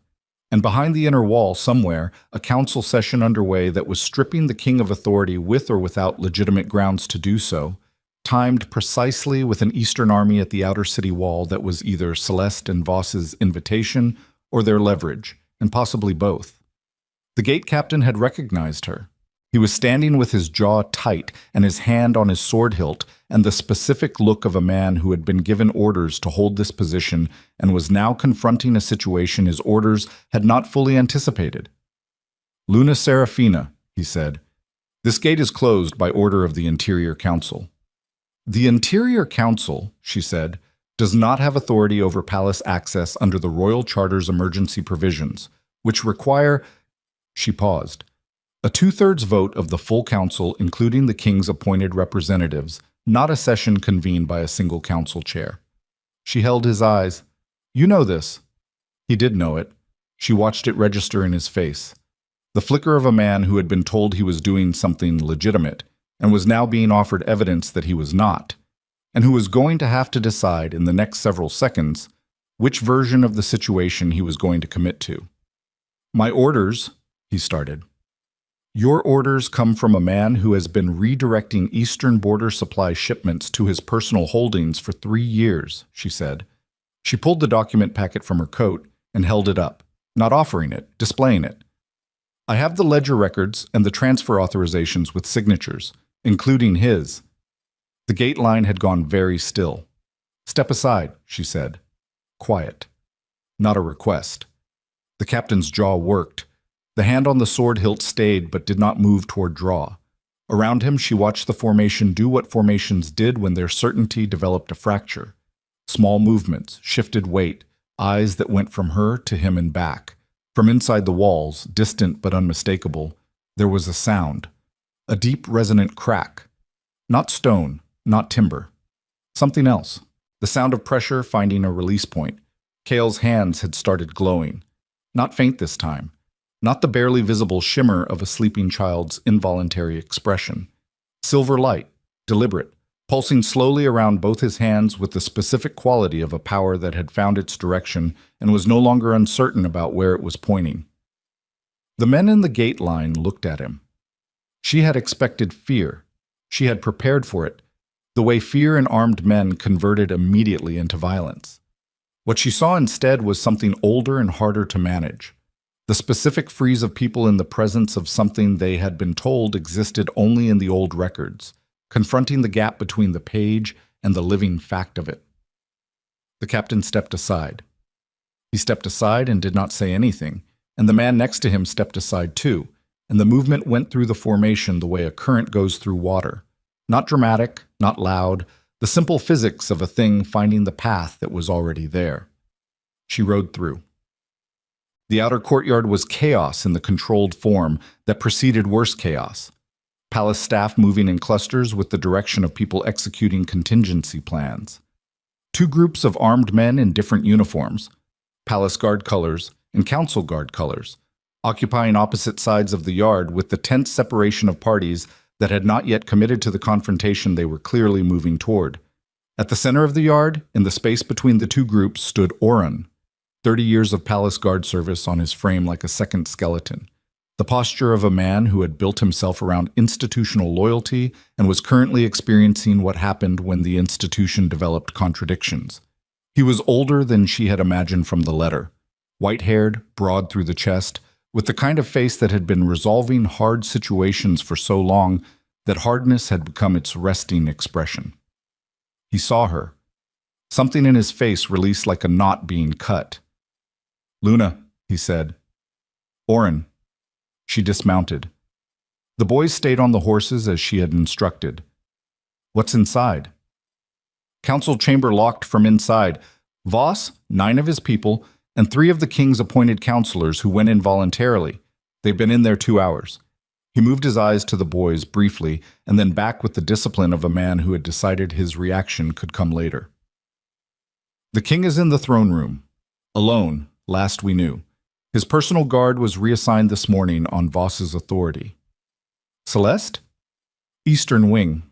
And behind the inner wall somewhere, a council session underway that was stripping the king of authority with or without legitimate grounds to do so, timed precisely with an Eastern army at the outer city wall that was either Celeste and Voss's invitation or their leverage, and possibly both. The gate captain had recognized her. He was standing with his jaw tight and his hand on his sword hilt and the specific look of a man who had been given orders to hold this position and was now confronting a situation his orders had not fully anticipated. Luna Seraphina, he said, this gate is closed by order of the Interior Council. The Interior Council, she said, does not have authority over palace access under the Royal Charter's emergency provisions, which require, she paused, a 2/3 vote of the full council, including the king's appointed representatives, not a session convened by a single council chair. She held his eyes. You know this. He did know it. She watched it register in his face. The flicker of a man who had been told he was doing something legitimate and was now being offered evidence that he was not, and who was going to have to decide in the next several seconds which version of the situation he was going to commit to. My orders, he started. Your orders come from a man who has been redirecting Eastern border supply shipments to his personal holdings for 3 years, she said. She pulled the document packet from her coat and held it up, not offering it, displaying it. I have the ledger records and the transfer authorizations with signatures, including his. The gate line had gone very still. Step aside, she said. Quiet. Not a request. The captain's jaw worked. The hand on the sword hilt stayed but did not move toward draw. Around him, she watched the formation do what formations did when their certainty developed a fracture. Small movements, shifted weight, eyes that went from her to him and back. From inside the walls, distant but unmistakable, there was a sound. A deep, resonant crack. Not stone, not timber. Something else. The sound of pressure finding a release point. Kale's hands had started glowing. Not faint this time. Not the barely visible shimmer of a sleeping child's involuntary expression. Silver light, deliberate, pulsing slowly around both his hands with the specific quality of a power that had found its direction and was no longer uncertain about where it was pointing. The men in the gate line looked at him. She had expected fear, She had prepared for it, the way fear in armed men converted immediately into violence. What she saw instead was something older and harder to manage. The specific freeze of people in the presence of something they had been told existed only in the old records, confronting the gap between the page and the living fact of it. The captain stepped aside. He stepped aside and did not say anything, and the man next to him stepped aside too, and the movement went through the formation the way a current goes through water. Not dramatic, not loud, the simple physics of a thing finding the path that was already there. She rode through. The outer courtyard was chaos in the controlled form that preceded worse chaos. Palace staff moving in clusters with the direction of people executing contingency plans. Two groups of armed men in different uniforms, palace guard colors and council guard colors, occupying opposite sides of the yard with the tense separation of parties that had not yet committed to the confrontation they were clearly moving toward. At the center of the yard, in the space between the two groups, stood Oren, 30 years of palace guard service on his frame like a second skeleton. The posture of a man who had built himself around institutional loyalty and was currently experiencing what happened when the institution developed contradictions. He was older than she had imagined from the letter, white-haired, broad through the chest, with the kind of face that had been resolving hard situations for so long that hardness had become its resting expression. He saw her. Something in his face released like a knot being cut. "Luna," he said. "Oren." She dismounted. The boys stayed on the horses as she had instructed. "What's inside?" Council chamber locked from inside. Voss, 9 of his people, and 3 of the king's appointed counselors who went in voluntarily. They've been in there 2 hours. He moved his eyes to the boys briefly and then back with the discipline of a man who had decided his reaction could come later. "The king is in the throne room. Alone, last we knew. His personal guard was reassigned this morning on Voss's authority." "Celeste?" "Eastern wing."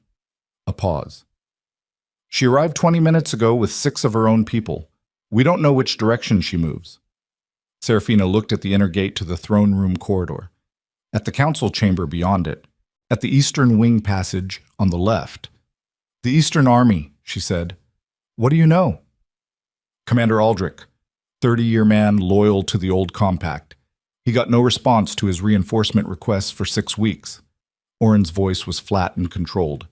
A pause. "She arrived 20 minutes ago with 6 of her own people. We don't know which direction she moves." Serafina looked at the inner gate to the throne room corridor, at the council chamber beyond it, at the eastern wing passage on the left. "The Eastern Army," she said. "What do you know?" "Commander Aldrich, 30-year man loyal to the old compact. He got no response to his reinforcement requests for 6 weeks. Oren's voice was flat and controlled.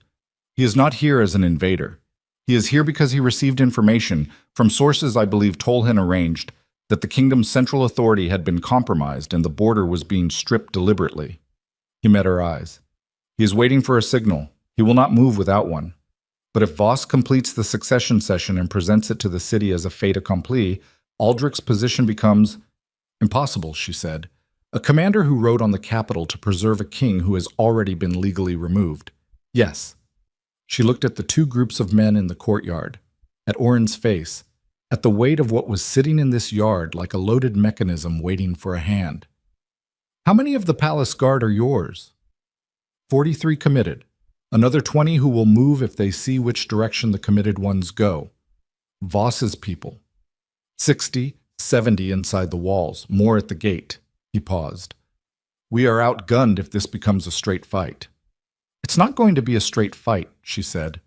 "He is not here as an invader. He is here because he received information from sources I believe Tolhin arranged that the kingdom's central authority had been compromised and the border was being stripped deliberately." He met her eyes. "He is waiting for a signal. He will not move without one. But if Voss completes the succession session and presents it to the city as a fait accompli, Aldrich's position becomes impossible," she said. "A commander who rode on the capital to preserve a king who has already been legally removed. Yes." She looked at the 2 groups of men in the courtyard, at Oren's face, at the weight of what was sitting in this yard like a loaded mechanism waiting for a hand. "How many of the palace guard are yours?" 43 committed. Another 20 who will move if they see which direction the committed ones go. Voss's people. 60, 70 inside the walls, more at the gate." He paused. "We are outgunned if this becomes a straight fight." "It's not going to be a straight fight," she said.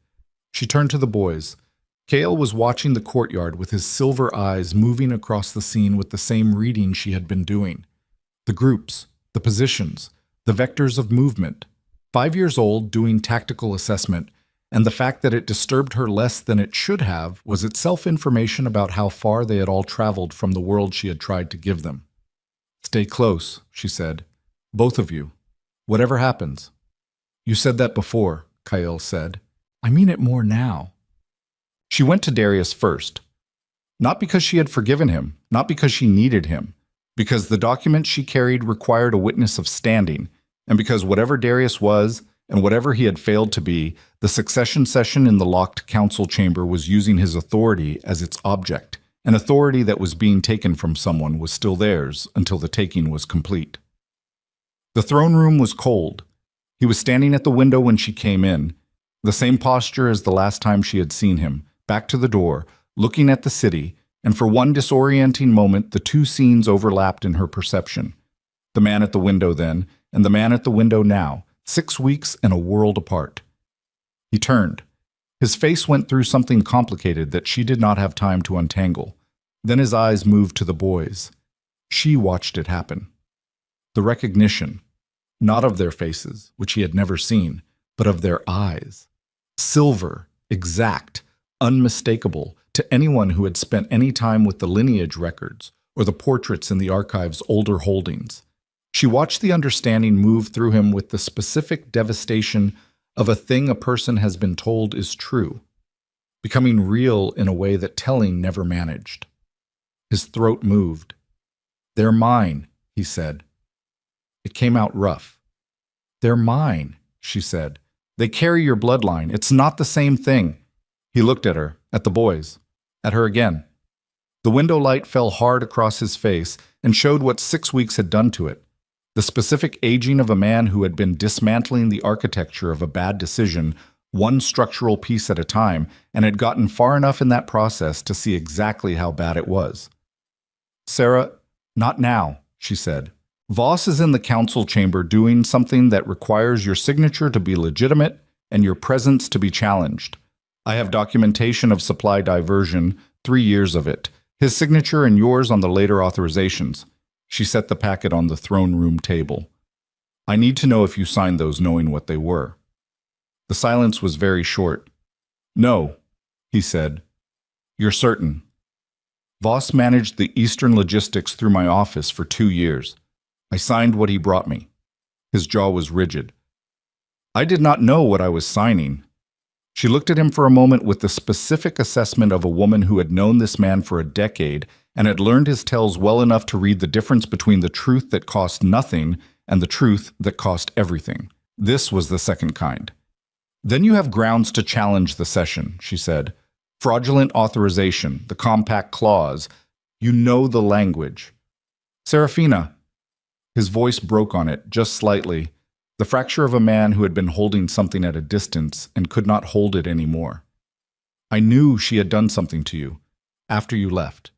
She turned to the boys. Kale was watching the courtyard with his silver eyes moving across the scene with the same reading she had been doing. The groups, the positions, the vectors of movement. 5 years old, doing tactical assessment, and the fact that it disturbed her less than it should have was itself information about how far they had all traveled from the world she had tried to give them. "Stay close," she said. "Both of you. Whatever happens." "You said that before," Kyle said. "I mean it more now." She went to Darius first. Not because she had forgiven him, not because she needed him, because the document she carried required a witness of standing, and because whatever Darius was, and whatever he had failed to be, the succession session in the locked council chamber was using his authority as its object. An authority that was being taken from someone was still theirs until the taking was complete. The throne room was cold. He was standing at the window when she came in, the same posture as the last time she had seen him, back to the door, looking at the city, and for one disorienting moment the 2 scenes overlapped in her perception. The man at the window then, and the man at the window now, 6 weeks and a world apart. He turned. His face went through something complicated that she did not have time to untangle. Then his eyes moved to the boys. She watched it happen. The recognition, not of their faces, which he had never seen, but of their eyes. Silver, exact, unmistakable to anyone who had spent any time with the lineage records or the portraits in the archive's older holdings. She watched the understanding move through him with the specific devastation of a thing a person has been told is true, becoming real in a way that telling never managed. His throat moved. "They're mine," he said. It came out rough. "They're mine," she said. "They carry your bloodline. It's not the same thing." He looked at her, at the boys, at her again. The window light fell hard across his face and showed what 6 weeks had done to it. The specific aging of a man who had been dismantling the architecture of a bad decision, one structural piece at a time, and had gotten far enough in that process to see exactly how bad it was. "Sarah, not now," she said. "Voss is in the council chamber doing something that requires your signature to be legitimate and your presence to be challenged. I have documentation of supply diversion, 3 years of it, his signature and yours on the later authorizations." She set the packet on the throne room table. "I need to know if you signed those knowing what they were." The silence was very short. "No," he said. "You're certain?" "Voss managed the Eastern logistics through my office for 2 years. I signed what he brought me." His jaw was rigid. "I did not know what I was signing." She looked at him for a moment with the specific assessment of a woman who had known this man for a decade and had learned his tells well enough to read the difference between the truth that cost nothing and the truth that cost everything. This was the second kind. "Then you have grounds to challenge the session," she said. "Fraudulent authorization, the compact clause. You know the language." "Serafina." His voice broke on it, just slightly, the fracture of a man who had been holding something at a distance and could not hold it anymore. "I knew she had done something to you, after you left.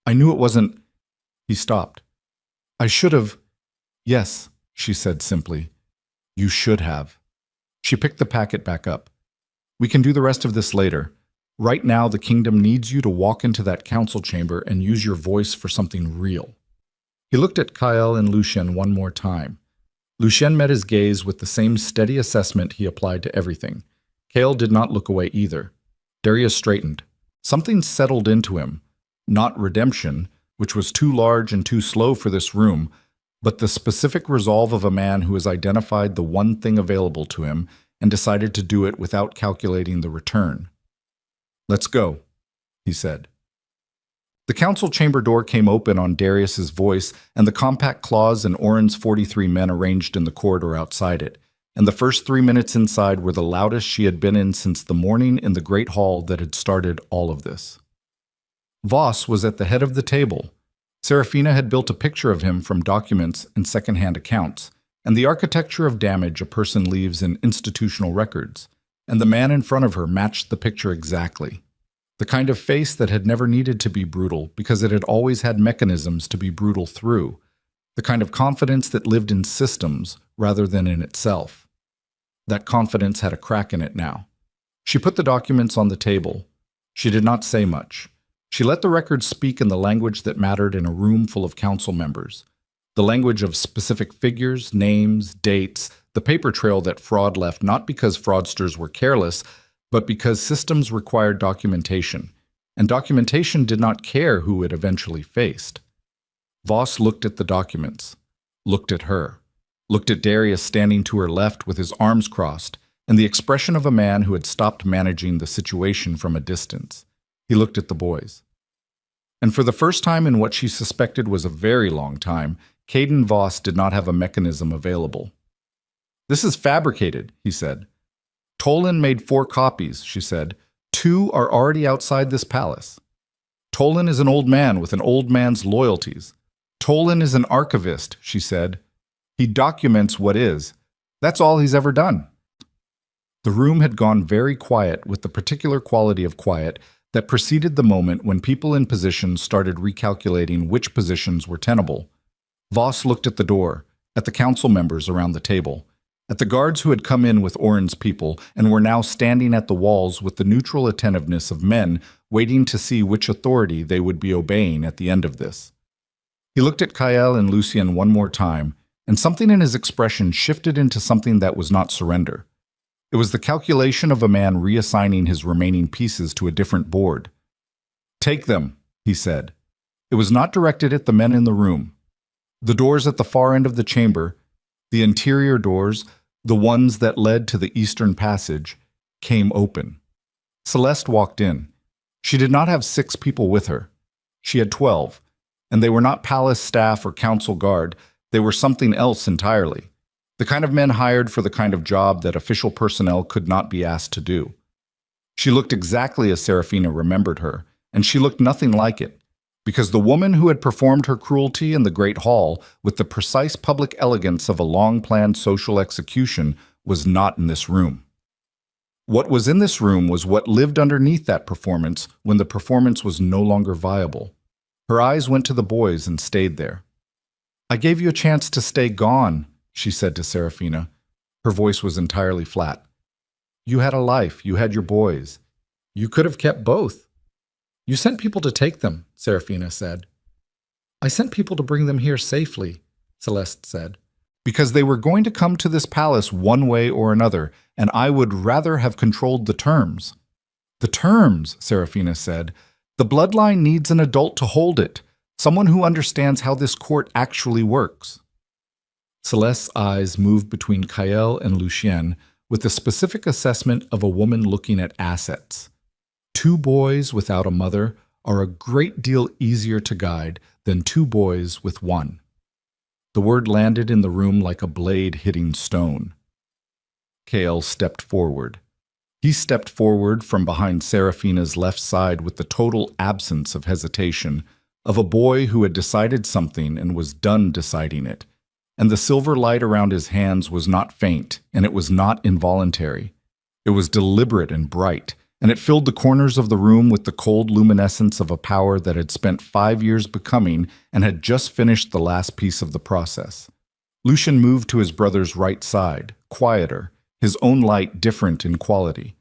I knew it wasn't—" He stopped. "I should have—" "Yes," she said simply. "You should have." She picked the packet back up. "We can do the rest of this later. Right now, the kingdom needs you to walk into that council chamber and use your voice for something real." He looked at Kyle and Lucien one more time. Lucien met his gaze with the same steady assessment he applied to everything. Kale did not look away either. Darius straightened. Something settled into him. Not redemption, which was too large and too slow for this room, but the specific resolve of a man who has identified the one thing available to him and decided to do it without calculating the return. "Let's go," he said. The council chamber door came open on Darius's voice, and the compact claws and Oren's 43 men arranged in the corridor outside it, and the first 3 minutes inside were the loudest she had been in since the morning in the great hall that had started all of this. Voss was at the head of the table. Serafina had built a picture of him from documents and second-hand accounts, and the architecture of damage a person leaves in institutional records, and the man in front of her matched the picture exactly. The kind of face that had never needed to be brutal because it had always had mechanisms to be brutal through. The kind of confidence that lived in systems rather than in itself. That confidence had a crack in it now. She put the documents on the table. She did not say much. She let the records speak in the language that mattered in a room full of council members. The language of specific figures, names, dates, the paper trail that fraud left not because fraudsters were careless, but because systems required documentation, and documentation did not care who it eventually faced. Voss looked at the documents, looked at her, looked at Darius standing to her left with his arms crossed, and the expression of a man who had stopped managing the situation from a distance. He looked at the boys. And for the first time in what she suspected was a very long time, Caden Voss did not have a mechanism available. "This is fabricated," he said. "Tolan made 4 copies," she said. 2 are already outside this palace. Tolan is an old man with an old man's loyalties. Tolan is an archivist," she said. "He documents what is. That's all he's ever done." The room had gone very quiet with the particular quality of quiet that preceded the moment when people in positions started recalculating which positions were tenable. Voss looked at the door, at the council members around the table. at the guards who had come in with Oren's people and were now standing at the walls with the neutral attentiveness of men waiting to see which authority they would be obeying at the end of this. He looked at Kael and Lucien one more time, and something in his expression shifted into something that was not surrender. It was the calculation of a man reassigning his remaining pieces to a different board. "Take them," he said. It was not directed at the men in the room. The doors at the far end of the chamber, the interior doors, the ones that led to the eastern passage, came open. Celeste walked in. She did not have 6 people with her. She had 12, and they were not palace staff or council guard. They were something else entirely. The kind of men hired for the kind of job that official personnel could not be asked to do. She looked exactly as Serafina remembered her, and she looked nothing like it, because the woman who had performed her cruelty in the Great Hall with the precise public elegance of a long-planned social execution was not in this room. What was in this room was what lived underneath that performance when the performance was no longer viable. Her eyes went to the boys and stayed there. "I gave you a chance to stay gone," she said to Serafina. Her voice was entirely flat. "You had a life, you had your boys. You could have kept both." "You sent people to take them," Serafina said. "I sent people to bring them here safely," Celeste said. "Because they were going to come to this palace one way or another, and I would rather have controlled the terms." "The terms," Serafina said. "The bloodline needs an adult to hold it, someone who understands how this court actually works." Celeste's eyes moved between Kael and Lucien with the specific assessment of a woman looking at assets. 2 boys without a mother are a great deal easier to guide than 2 boys with one. The word landed in the room like a blade hitting stone. Kael stepped forward. He stepped forward from behind Serafina's left side with the total absence of hesitation, of a boy who had decided something and was done deciding it. And the silver light around his hands was not faint, and it was not involuntary. It was deliberate and bright, and it filled the corners of the room with the cold luminescence of a power that had spent 5 years becoming and had just finished the last piece of the process. Lucien moved to his brother's right side, quieter, his own light different in quality.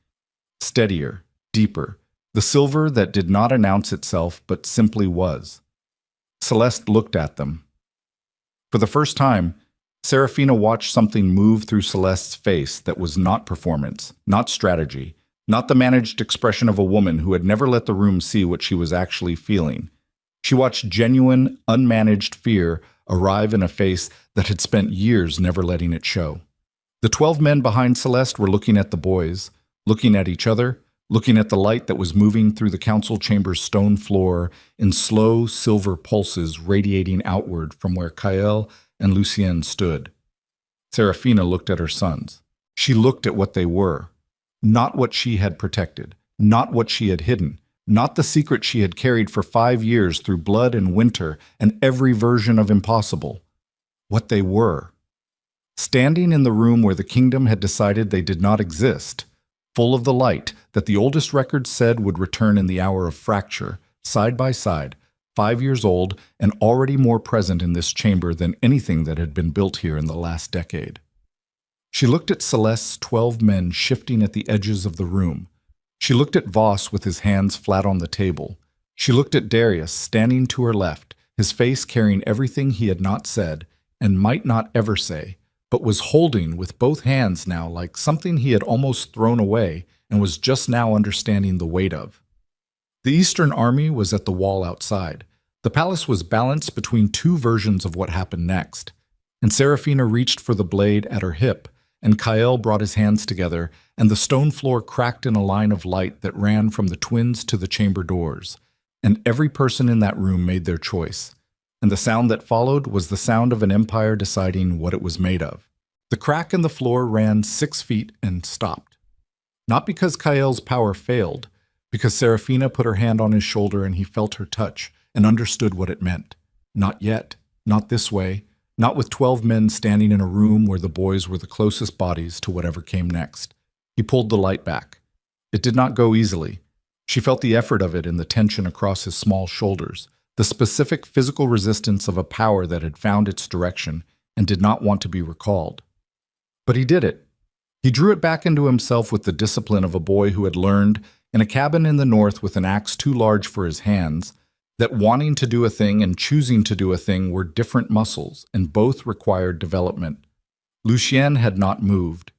Steadier, deeper, the silver that did not announce itself but simply was. Celeste looked at them. For the first time, Serafina watched something move through Celeste's face that was not performance, not strategy, not the managed expression of a woman who had never let the room see what she was actually feeling. She watched genuine, unmanaged fear arrive in a face that had spent years never letting it show. The 12 men behind Celeste were looking at the boys, looking at each other, looking at the light that was moving through the council chamber's stone floor in slow silver pulses radiating outward from where Kael and Lucien stood. Serafina looked at her sons. She looked at what they were. Not what she had protected, not what she had hidden, not the secret she had carried for 5 years through blood and winter and every version of impossible. What they were. Standing in the room where the kingdom had decided they did not exist, full of the light that the oldest records said would return in the hour of fracture, side by side, 5 years old and already more present in this chamber than anything that had been built here in the last decade. She looked at Celeste's 12 men shifting at the edges of the room. She looked at Voss with his hands flat on the table. She looked at Darius standing to her left, his face carrying everything he had not said and might not ever say, but was holding with both hands now like something he had almost thrown away and was just now understanding the weight of. The Eastern Army was at the wall outside. The palace was balanced between 2 versions of what happened next, and Serafina reached for the blade at her hip, and Kael brought his hands together, and the stone floor cracked in a line of light that ran from the twins to the chamber doors, and every person in that room made their choice, and the sound that followed was the sound of an empire deciding what it was made of. The crack in the floor ran 6 feet and stopped. Not because Kael's power failed, because Serafina put her hand on his shoulder and he felt her touch and understood what it meant. Not yet, not this way, not with 12 men standing in a room where the boys were the closest bodies to whatever came next. He pulled the light back. It did not go easily. She felt the effort of it in the tension across his small shoulders, the specific physical resistance of a power that had found its direction and did not want to be recalled. But he did it. He drew it back into himself with the discipline of a boy who had learned, in a cabin in the north with an axe too large for his hands, that wanting to do a thing and choosing to do a thing were different muscles, and both required development. Lucien had not moved.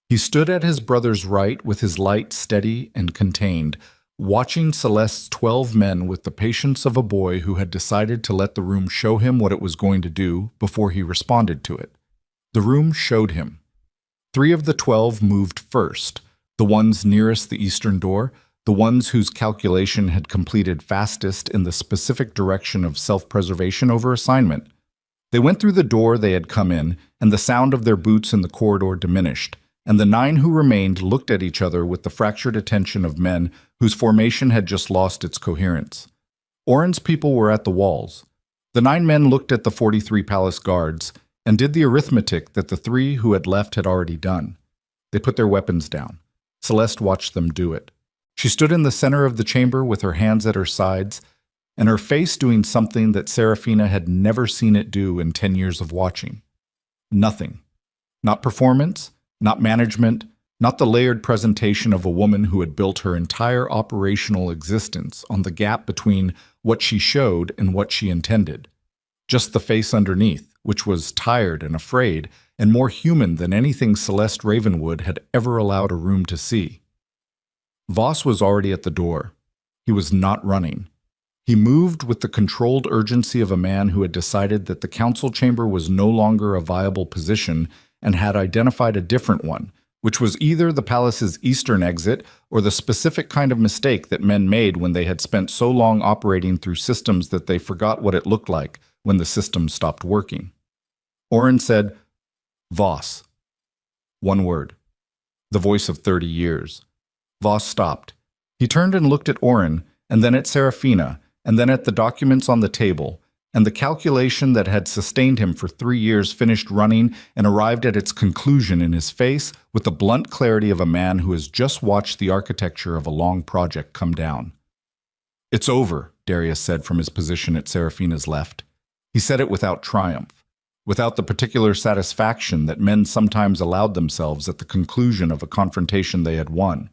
He stood at his brother's right with his light steady and contained, watching Celeste's 12 men with the patience of a boy who had decided to let the room show him what it was going to do before he responded to it. The room showed him. 3 of the 12 moved first, the ones nearest the eastern door, the ones whose calculation had completed fastest in the specific direction of self-preservation over assignment. They went through the door they had come in, and the sound of their boots in the corridor diminished, and the 9 who remained looked at each other with the fractured attention of men whose formation had just lost its coherence. Oren's people were at the walls. The 9 men looked at the 43 palace guards and did the arithmetic that the 3 who had left had already done. They put their weapons down. Celeste watched them do it. She stood in the center of the chamber with her hands at her sides, and her face doing something that Serafina had never seen it do in 10 years of watching. Nothing. Not performance, not management, not the layered presentation of a woman who had built her entire operational existence on the gap between what she showed and what she intended. Just the face underneath, which was tired and afraid, and more human than anything Celeste Ravenwood had ever allowed a room to see. Voss was already at the door. He was not running. He moved with the controlled urgency of a man who had decided that the council chamber was no longer a viable position and had identified a different one, which was either the palace's eastern exit or the specific kind of mistake that men made when they had spent so long operating through systems that they forgot what it looked like when the system stopped working. Oren said, "Voss." One word. The voice of 30 years. Voss stopped. He turned and looked at Oren, and then at Serafina, and then at the documents on the table, and the calculation that had sustained him for 3 years finished running and arrived at its conclusion in his face with the blunt clarity of a man who has just watched the architecture of a long project come down. "It's over," Darius said from his position at Serafina's left. He said it without triumph, without the particular satisfaction that men sometimes allowed themselves at the conclusion of a confrontation they had won.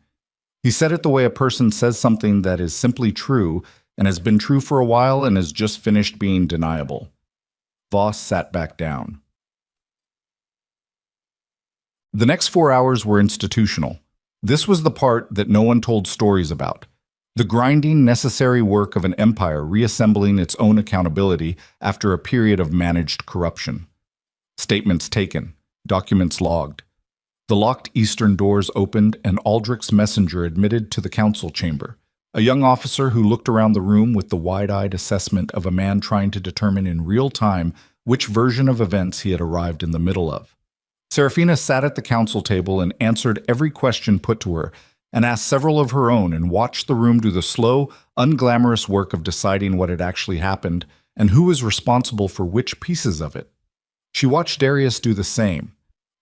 He said it the way a person says something that is simply true and has been true for a while and has just finished being deniable. Voss sat back down. The next 4 hours were institutional. This was the part that no one told stories about. The grinding, necessary work of an empire reassembling its own accountability after a period of managed corruption. Statements taken, documents logged. The locked eastern doors opened, and Aldrich's messenger admitted to the council chamber, a young officer who looked around the room with the wide-eyed assessment of a man trying to determine in real time which version of events he had arrived in the middle of. Serafina sat at the council table and answered every question put to her, and asked several of her own, and watched the room do the slow, unglamorous work of deciding what had actually happened and who was responsible for which pieces of it. She watched Darius do the same,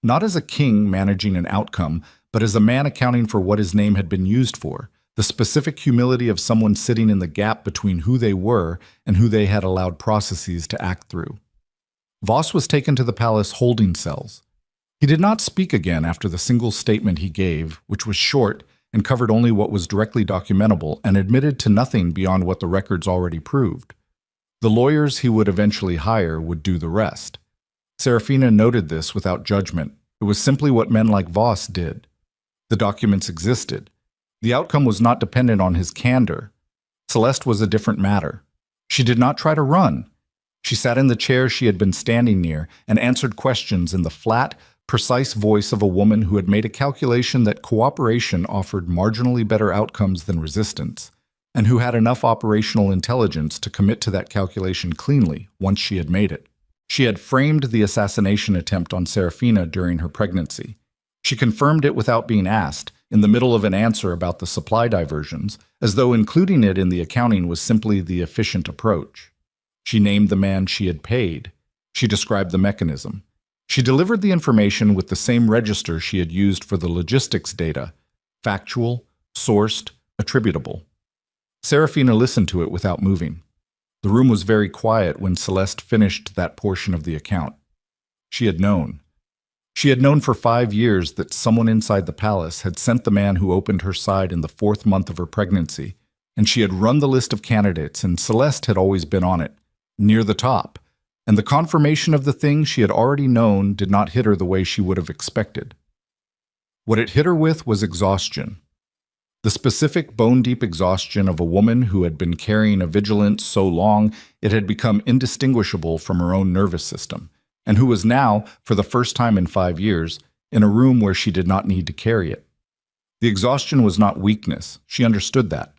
not as a king managing an outcome, but as a man accounting for what his name had been used for, the specific humility of someone sitting in the gap between who they were and who they had allowed processes to act through. Voss was taken to the palace holding cells. He did not speak again after the single statement he gave, which was short and covered only what was directly documentable and admitted to nothing beyond what the records already proved. The lawyers he would eventually hire would do the rest. Serafina noted this without judgment. It was simply what men like Voss did. The documents existed. The outcome was not dependent on his candor. Celeste was a different matter. She did not try to run. She sat in the chair she had been standing near and answered questions in the flat, precise voice of a woman who had made a calculation that cooperation offered marginally better outcomes than resistance, and who had enough operational intelligence to commit to that calculation cleanly once she had made it. She had framed the assassination attempt on Serafina during her pregnancy. She confirmed it without being asked, in the middle of an answer about the supply diversions, as though including it in the accounting was simply the efficient approach. She named the man she had paid. She described the mechanism. She delivered the information with the same register she had used for the logistics data: factual, sourced, attributable. Serafina listened to it without moving. The room was very quiet when Celeste finished that portion of the account. She had known. She had known for 5 years that someone inside the palace had sent the man who opened her side in the 4th month of her pregnancy, and she had run the list of candidates, and Celeste had always been on it, near the top, and the confirmation of the thing she had already known did not hit her the way she would have expected. What it hit her with was exhaustion. The specific bone-deep exhaustion of a woman who had been carrying a vigilance so long it had become indistinguishable from her own nervous system, and who was now, for the first time in 5 years, in a room where she did not need to carry it. The exhaustion was not weakness. She understood that.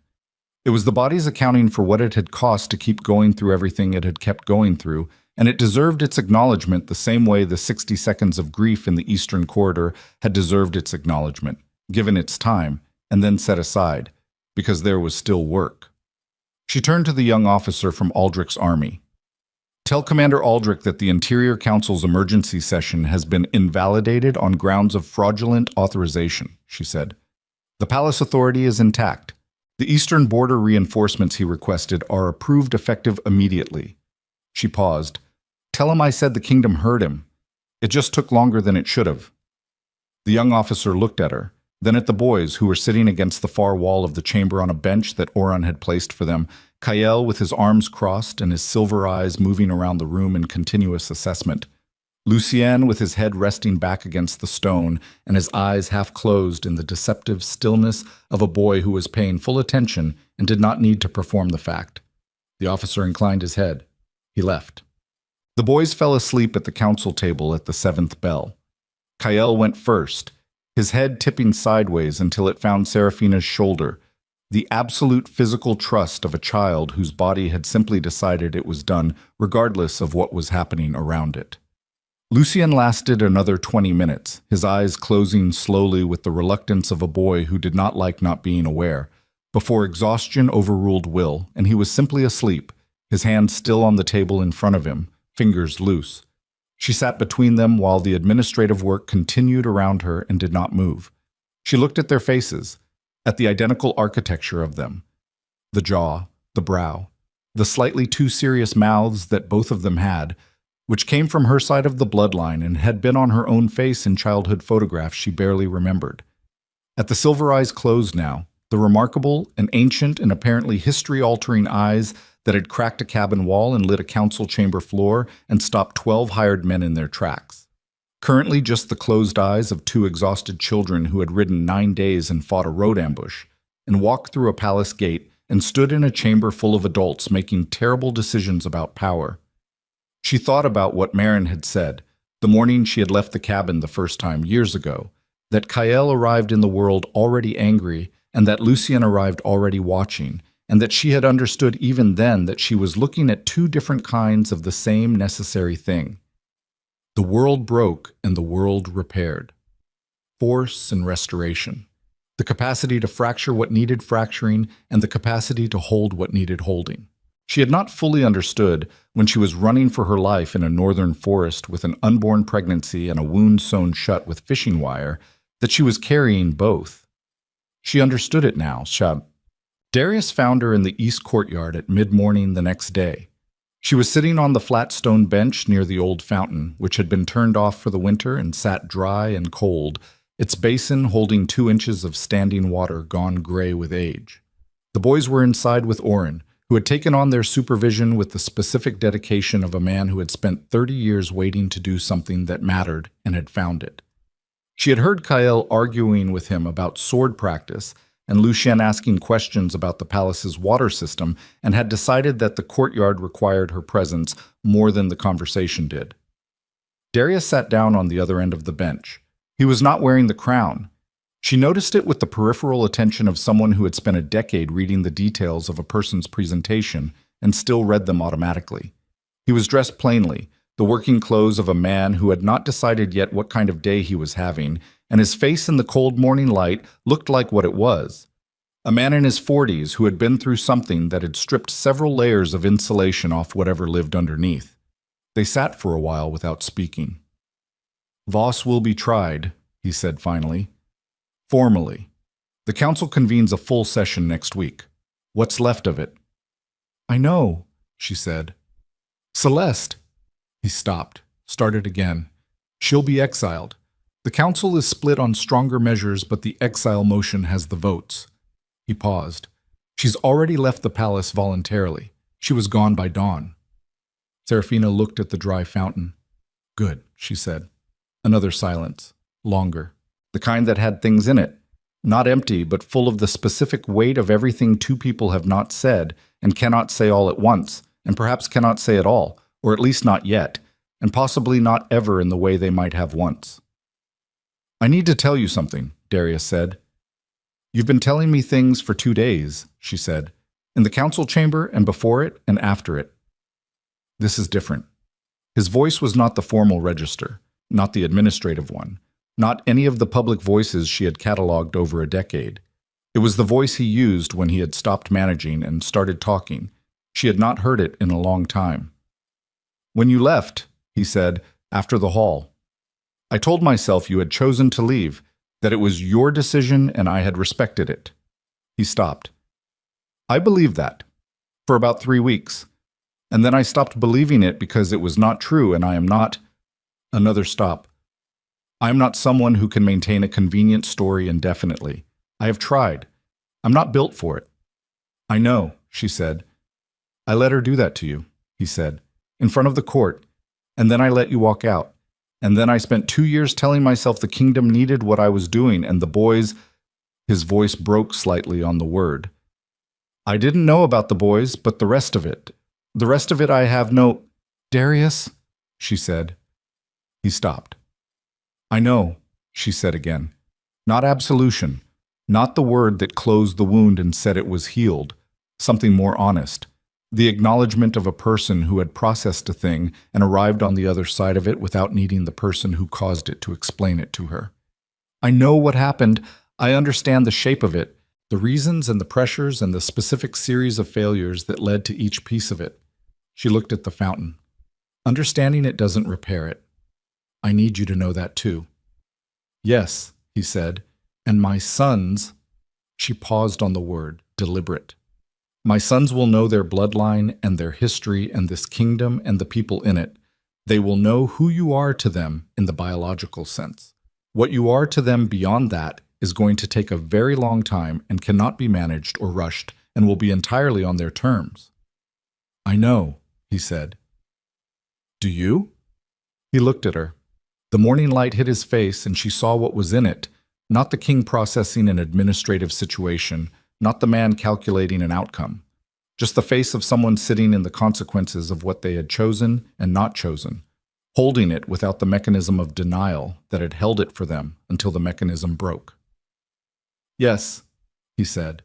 It was the body's accounting for what it had cost to keep going through everything it had kept going through, and it deserved its acknowledgement the same way the 60 seconds of grief in the Eastern Corridor had deserved its acknowledgement, given its time, and then set aside, because there was still work. She turned to the young officer from Aldrich's army. "Tell Commander Aldrich that the Interior Council's emergency session has been invalidated on grounds of fraudulent authorization," she said. "The Palace Authority is intact. The eastern border reinforcements he requested are approved effective immediately." She paused. "Tell him I said the kingdom heard him. It just took longer than it should have." The young officer looked at her, then at the boys who were sitting against the far wall of the chamber on a bench that Oran had placed for them, Kael with his arms crossed and his silver eyes moving around the room in continuous assessment. Lucien with his head resting back against the stone and his eyes half closed in the deceptive stillness of a boy who was paying full attention and did not need to perform the fact. The officer inclined his head. He left. The boys fell asleep at the council table at the 7th bell. Kael went first, his head tipping sideways until it found Seraphina's shoulder, the absolute physical trust of a child whose body had simply decided it was done regardless of what was happening around it. Lucien lasted another 20 minutes, his eyes closing slowly with the reluctance of a boy who did not like not being aware, before exhaustion overruled will, and he was simply asleep, his hands still on the table in front of him, fingers loose. She sat between them while the administrative work continued around her and did not move. She looked at their faces, at the identical architecture of them. The jaw, the brow, the slightly too serious mouths that both of them had, which came from her side of the bloodline and had been on her own face in childhood photographs she barely remembered. At the silver eyes closed now, the remarkable and ancient and apparently history-altering eyes that had cracked a cabin wall and lit a council chamber floor and stopped 12 hired men in their tracks. Currently just the closed eyes of 2 exhausted children who had ridden 9 days and fought a road ambush, and walked through a palace gate and stood in a chamber full of adults making terrible decisions about power. She thought about what Marin had said, the morning she had left the cabin the first time years ago, that Kael arrived in the world already angry and that Lucien arrived already watching, and that she had understood even then that she was looking at 2 different kinds of the same necessary thing. The world broke and the world repaired. Force and restoration. The capacity to fracture what needed fracturing and the capacity to hold what needed holding. She had not fully understood, when she was running for her life in a northern forest with an unborn pregnancy and a wound sewn shut with fishing wire, that she was carrying both. She understood it now. Darius found her in the east courtyard at mid-morning the next day. She was sitting on the flat stone bench near the old fountain, which had been turned off for the winter and sat dry and cold, its basin holding 2 inches of standing water gone gray with age. The boys were inside with Orin, who had taken on their supervision with the specific dedication of a man who had spent 30 years waiting to do something that mattered and had found it. She had heard Kael arguing with him about sword practice and Lucien asking questions about the palace's water system, and had decided that the courtyard required her presence more than the conversation did. Darius sat down on the other end of the bench. He was not wearing the crown. She noticed it with the peripheral attention of someone who had spent a decade reading the details of a person's presentation and still read them automatically. He was dressed plainly, the working clothes of a man who had not decided yet what kind of day he was having, and his face in the cold morning light looked like what it was. A man in his 40s who had been through something that had stripped several layers of insulation off whatever lived underneath. They sat for a while without speaking. "Voss will be tried," he said finally. "Formally. The council convenes a full session next week. What's left of it?" "I know," she said. "Celeste." He stopped, started again. "She'll be exiled. The council is split on stronger measures, but the exile motion has the votes. He paused. She's already left the palace voluntarily. She was gone by dawn. Serafina looked at the dry fountain. Good, she said. Another silence. Longer. The kind that had things in it. Not empty, but full of the specific weight of everything two people have not said and cannot say all at once, and perhaps cannot say at all, or at least not yet, and possibly not ever in the way they might have once. I need to tell you something, Darius said. You've been telling me things for 2 days, she said, in the council chamber and before it and after it. This is different. His voice was not the formal register, not the administrative one, not any of the public voices she had catalogued over a decade. It was the voice he used when he had stopped managing and started talking. She had not heard it in a long time. When you left, he said, after the hall, I told myself you had chosen to leave, that it was your decision and I had respected it. He stopped. I believed that, for about 3 weeks, and then I stopped believing it because it was not true and I am not... Another stop. I am not someone who can maintain a convenient story indefinitely. I have tried. I'm not built for it. I know, she said. I let her do that to you, he said, in front of the court, and then I let you walk out. And then I spent 2 years telling myself the kingdom needed what I was doing, and the boys... His voice broke slightly on the word. I didn't know about the boys, but the rest of it. The rest of it I have no... Darius, she said. He stopped. I know, she said again. Not absolution. Not the word that closed the wound and said it was healed. Something more honest. The acknowledgement of a person who had processed a thing and arrived on the other side of it without needing the person who caused it to explain it to her. I know what happened. I understand the shape of it, the reasons and the pressures and the specific series of failures that led to each piece of it. She looked at the fountain. Understanding it doesn't repair it. I need you to know that too. Yes, he said, and my sons... She paused on the word, deliberate. My sons will know their bloodline and their history and this kingdom and the people in it. They will know who you are to them in the biological sense. What you are to them beyond that is going to take a very long time and cannot be managed or rushed and will be entirely on their terms. I know, he said. Do you? He looked at her. The morning light hit his face and she saw what was in it, not the king processing an administrative situation, not the man calculating an outcome, just the face of someone sitting in the consequences of what they had chosen and not chosen, holding it without the mechanism of denial that had held it for them until the mechanism broke. Yes, he said.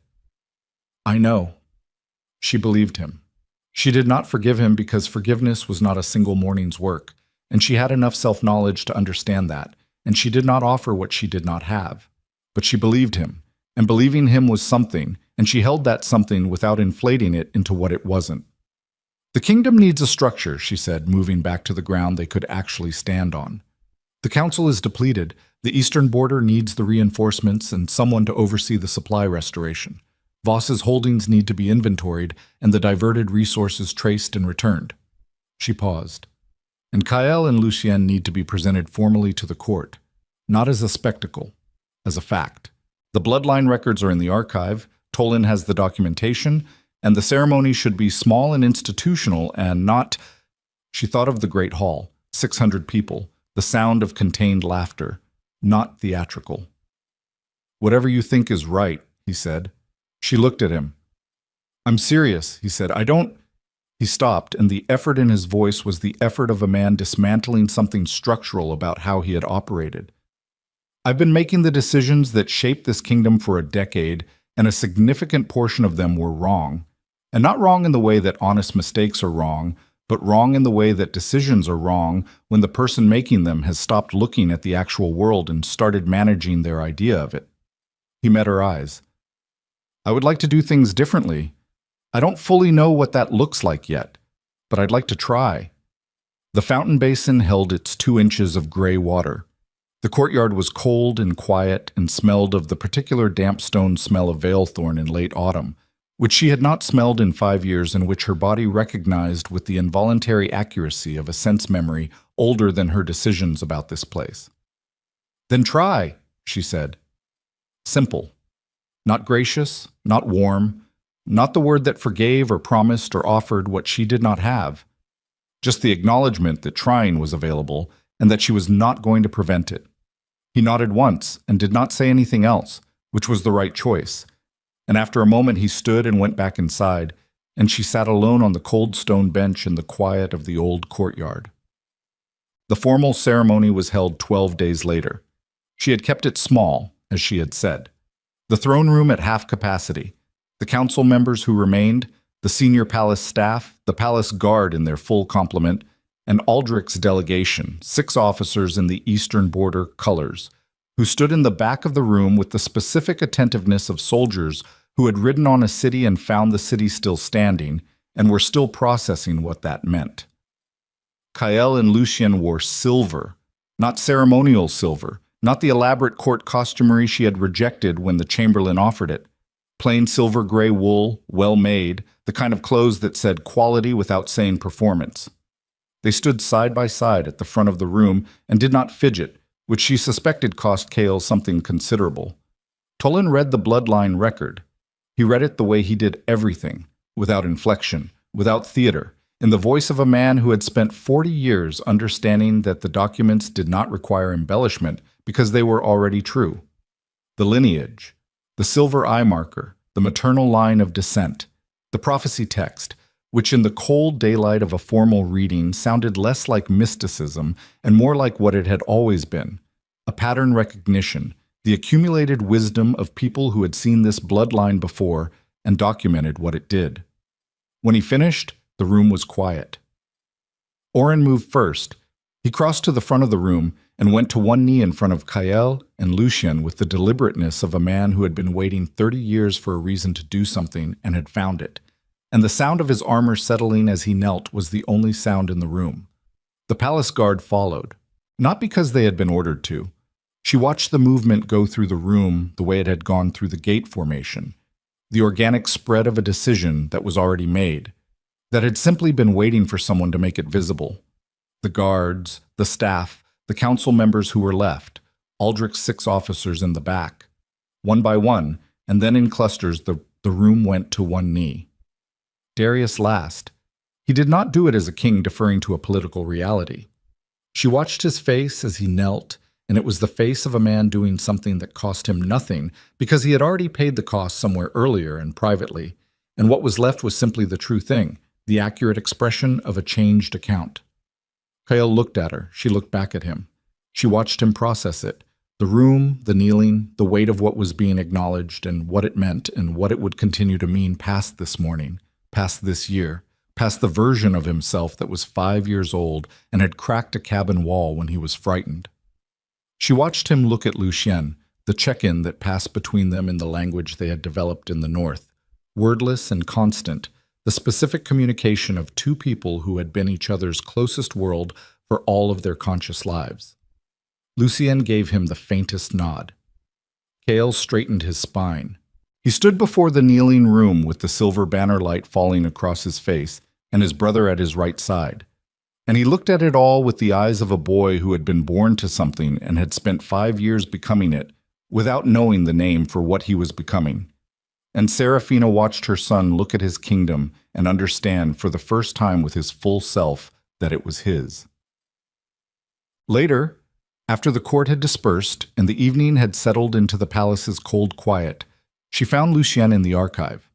I know. She believed him. She did not forgive him because forgiveness was not a single morning's work, and she had enough self-knowledge to understand that, and she did not offer what she did not have. But she believed him. And believing him was something, and she held that something without inflating it into what it wasn't. The kingdom needs a structure, she said, moving back to the ground they could actually stand on. The council is depleted, the eastern border needs the reinforcements and someone to oversee the supply restoration. Voss's holdings need to be inventoried and the diverted resources traced and returned. She paused. And Kael and Lucien need to be presented formally to the court, not as a spectacle, as a fact. The bloodline records are in the archive, Tolan has the documentation, and the ceremony should be small and institutional and not... She thought of the Great Hall, 600 people, the sound of contained laughter, not theatrical. Whatever you think is right, he said. She looked at him. I'm serious, he said. I don't... He stopped, and the effort in his voice was the effort of a man dismantling something structural about how he had operated. I've been making the decisions that shaped this kingdom for a decade, and a significant portion of them were wrong. And not wrong in the way that honest mistakes are wrong, but wrong in the way that decisions are wrong when the person making them has stopped looking at the actual world and started managing their idea of it. He met her eyes. I would like to do things differently. I don't fully know what that looks like yet, but I'd like to try. The fountain basin held its 2 inches of gray water. The courtyard was cold and quiet and smelled of the particular damp stone smell of veilthorn in late autumn, which she had not smelled in 5 years and which her body recognized with the involuntary accuracy of a sense memory older than her decisions about this place. Then try, she said. Simple. Not gracious, not warm, not the word that forgave or promised or offered what she did not have. Just the acknowledgement that trying was available and that she was not going to prevent it. He nodded once and did not say anything else, which was the right choice. And after a moment he stood and went back inside, and she sat alone on the cold stone bench in the quiet of the old courtyard. The formal ceremony was held 12 days later. She had kept it small, as she had said. The throne room at half capacity, the council members who remained, the senior palace staff, the palace guard in their full complement, and Aldrich's delegation, 6 officers in the eastern border colors, who stood in the back of the room with the specific attentiveness of soldiers who had ridden on a city and found the city still standing and were still processing what that meant. Kael and Lucien wore silver, not ceremonial silver, not the elaborate court costumery she had rejected when the chamberlain offered it. Plain silver gray wool, well made, the kind of clothes that said quality without saying performance. They stood side by side at the front of the room and did not fidget, which she suspected cost Kael something considerable. Tolan read the bloodline record. He read it the way he did everything, without inflection, without theater, in the voice of a man who had spent 40 years understanding that the documents did not require embellishment because they were already true. The lineage, the silver eye marker, the maternal line of descent, the prophecy text, which in the cold daylight of a formal reading sounded less like mysticism and more like what it had always been, a pattern recognition, the accumulated wisdom of people who had seen this bloodline before and documented what it did. When he finished, the room was quiet. Oren moved first. He crossed to the front of the room and went to one knee in front of Kael and Lucien with the deliberateness of a man who had been waiting 30 years for a reason to do something and had found it. And the sound of his armor settling as he knelt was the only sound in the room. The palace guard followed, not because they had been ordered to. She watched the movement go through the room the way it had gone through the gate formation, the organic spread of a decision that was already made, that had simply been waiting for someone to make it visible. The guards, the staff, the council members who were left, Aldrich's 6 officers in the back. One by one, and then in clusters, the room went to one knee. Darius last. He did not do it as a king deferring to a political reality. She watched his face as he knelt, and it was the face of a man doing something that cost him nothing because he had already paid the cost somewhere earlier and privately, and what was left was simply the true thing, the accurate expression of a changed account. Kael looked at her. She looked back at him. She watched him process it. The room, the kneeling, the weight of what was being acknowledged and what it meant and what it would continue to mean past this morning, past this year, past the version of himself that was 5 years old and had cracked a cabin wall when he was frightened. She watched him look at Lucien, the check-in that passed between them in the language they had developed in the north, wordless and constant, the specific communication of 2 people who had been each other's closest world for all of their conscious lives. Lucien gave him the faintest nod. Kael straightened his spine. He stood before the kneeling room with the silver banner light falling across his face and his brother at his right side. And he looked at it all with the eyes of a boy who had been born to something and had spent 5 years becoming it, without knowing the name for what he was becoming. And Serafina watched her son look at his kingdom and understand for the first time with his full self that it was his. Later, after the court had dispersed and the evening had settled into the palace's cold quiet, she found Lucien in the archive.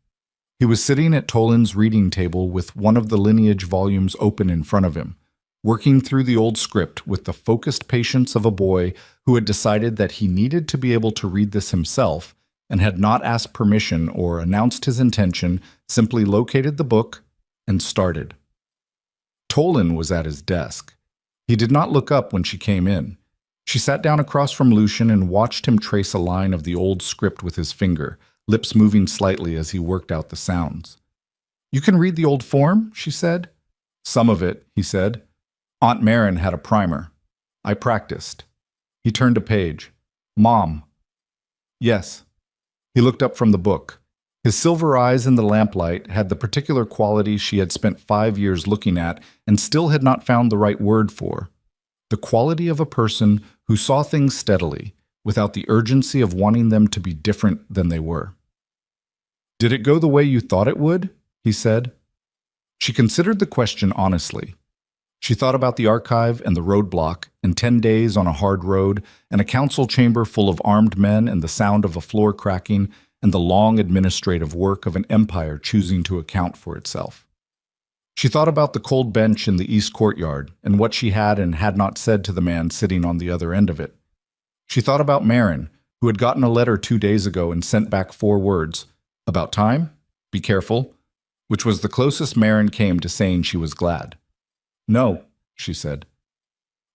He was sitting at Tolan's reading table with one of the lineage volumes open in front of him, working through the old script with the focused patience of a boy who had decided that he needed to be able to read this himself and had not asked permission or announced his intention, simply located the book and started. Tolan was at his desk. He did not look up when she came in. She sat down across from Lucien and watched him trace a line of the old script with his finger, lips moving slightly as he worked out the sounds. "You can read the old form?" she said. "Some of it," he said. "Aunt Marin had a primer. I practiced." He turned a page. "Mom." "Yes." He looked up from the book. His silver eyes in the lamplight had the particular quality she had spent 5 years looking at and still had not found the right word for. The quality of a person who saw things steadily, without the urgency of wanting them to be different than they were. "Did it go the way you thought it would?" he said. She considered the question honestly. She thought about the archive and the roadblock, and 10 days on a hard road, and a council chamber full of armed men, and the sound of a floor cracking, and the long administrative work of an empire choosing to account for itself. She thought about the cold bench in the east courtyard, and what she had and had not said to the man sitting on the other end of it. She thought about Marin, who had gotten a letter 2 days ago and sent back 4 words, "About time? Be careful," which was the closest Marin came to saying she was glad. "No," she said.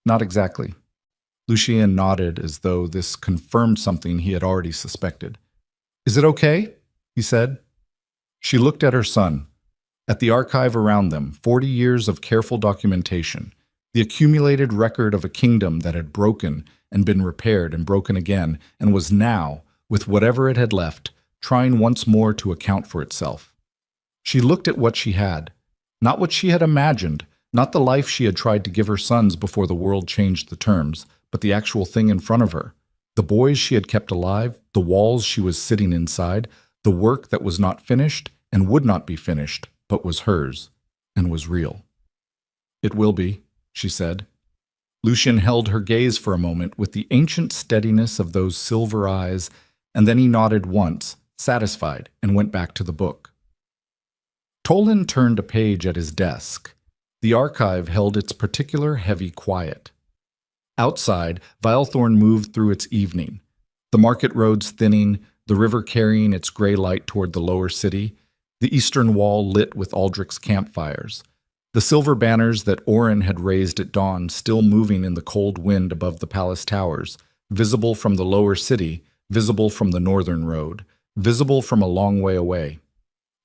"Not exactly." Lucien nodded as though this confirmed something he had already suspected. "Is it okay?" he said. She looked at her son, at the archive around them, 40 years of careful documentation, the accumulated record of a kingdom that had broken and been repaired and broken again, and was now, with whatever it had left, trying once more to account for itself. She looked at what she had, not what she had imagined, not the life she had tried to give her sons before the world changed the terms, but the actual thing in front of her, the boys she had kept alive, the walls she was sitting inside, the work that was not finished and would not be finished, but was hers, and was real. "It will be," she said. Lucien held her gaze for a moment with the ancient steadiness of those silver eyes, and then he nodded once, satisfied, and went back to the book. Tolan turned a page at his desk. The archive held its particular heavy quiet. Outside, Vilethorn moved through its evening, the market roads thinning, the river carrying its gray light toward the lower city, the eastern wall lit with Aldrich's campfires, the silver banners that Orin had raised at dawn still moving in the cold wind above the palace towers, visible from the lower city, visible from the northern road, visible from a long way away.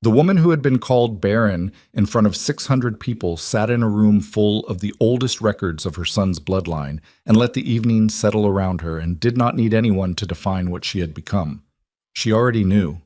The woman who had been called barren in front of 600 people sat in a room full of the oldest records of her son's bloodline and let the evening settle around her and did not need anyone to define what she had become. She already knew.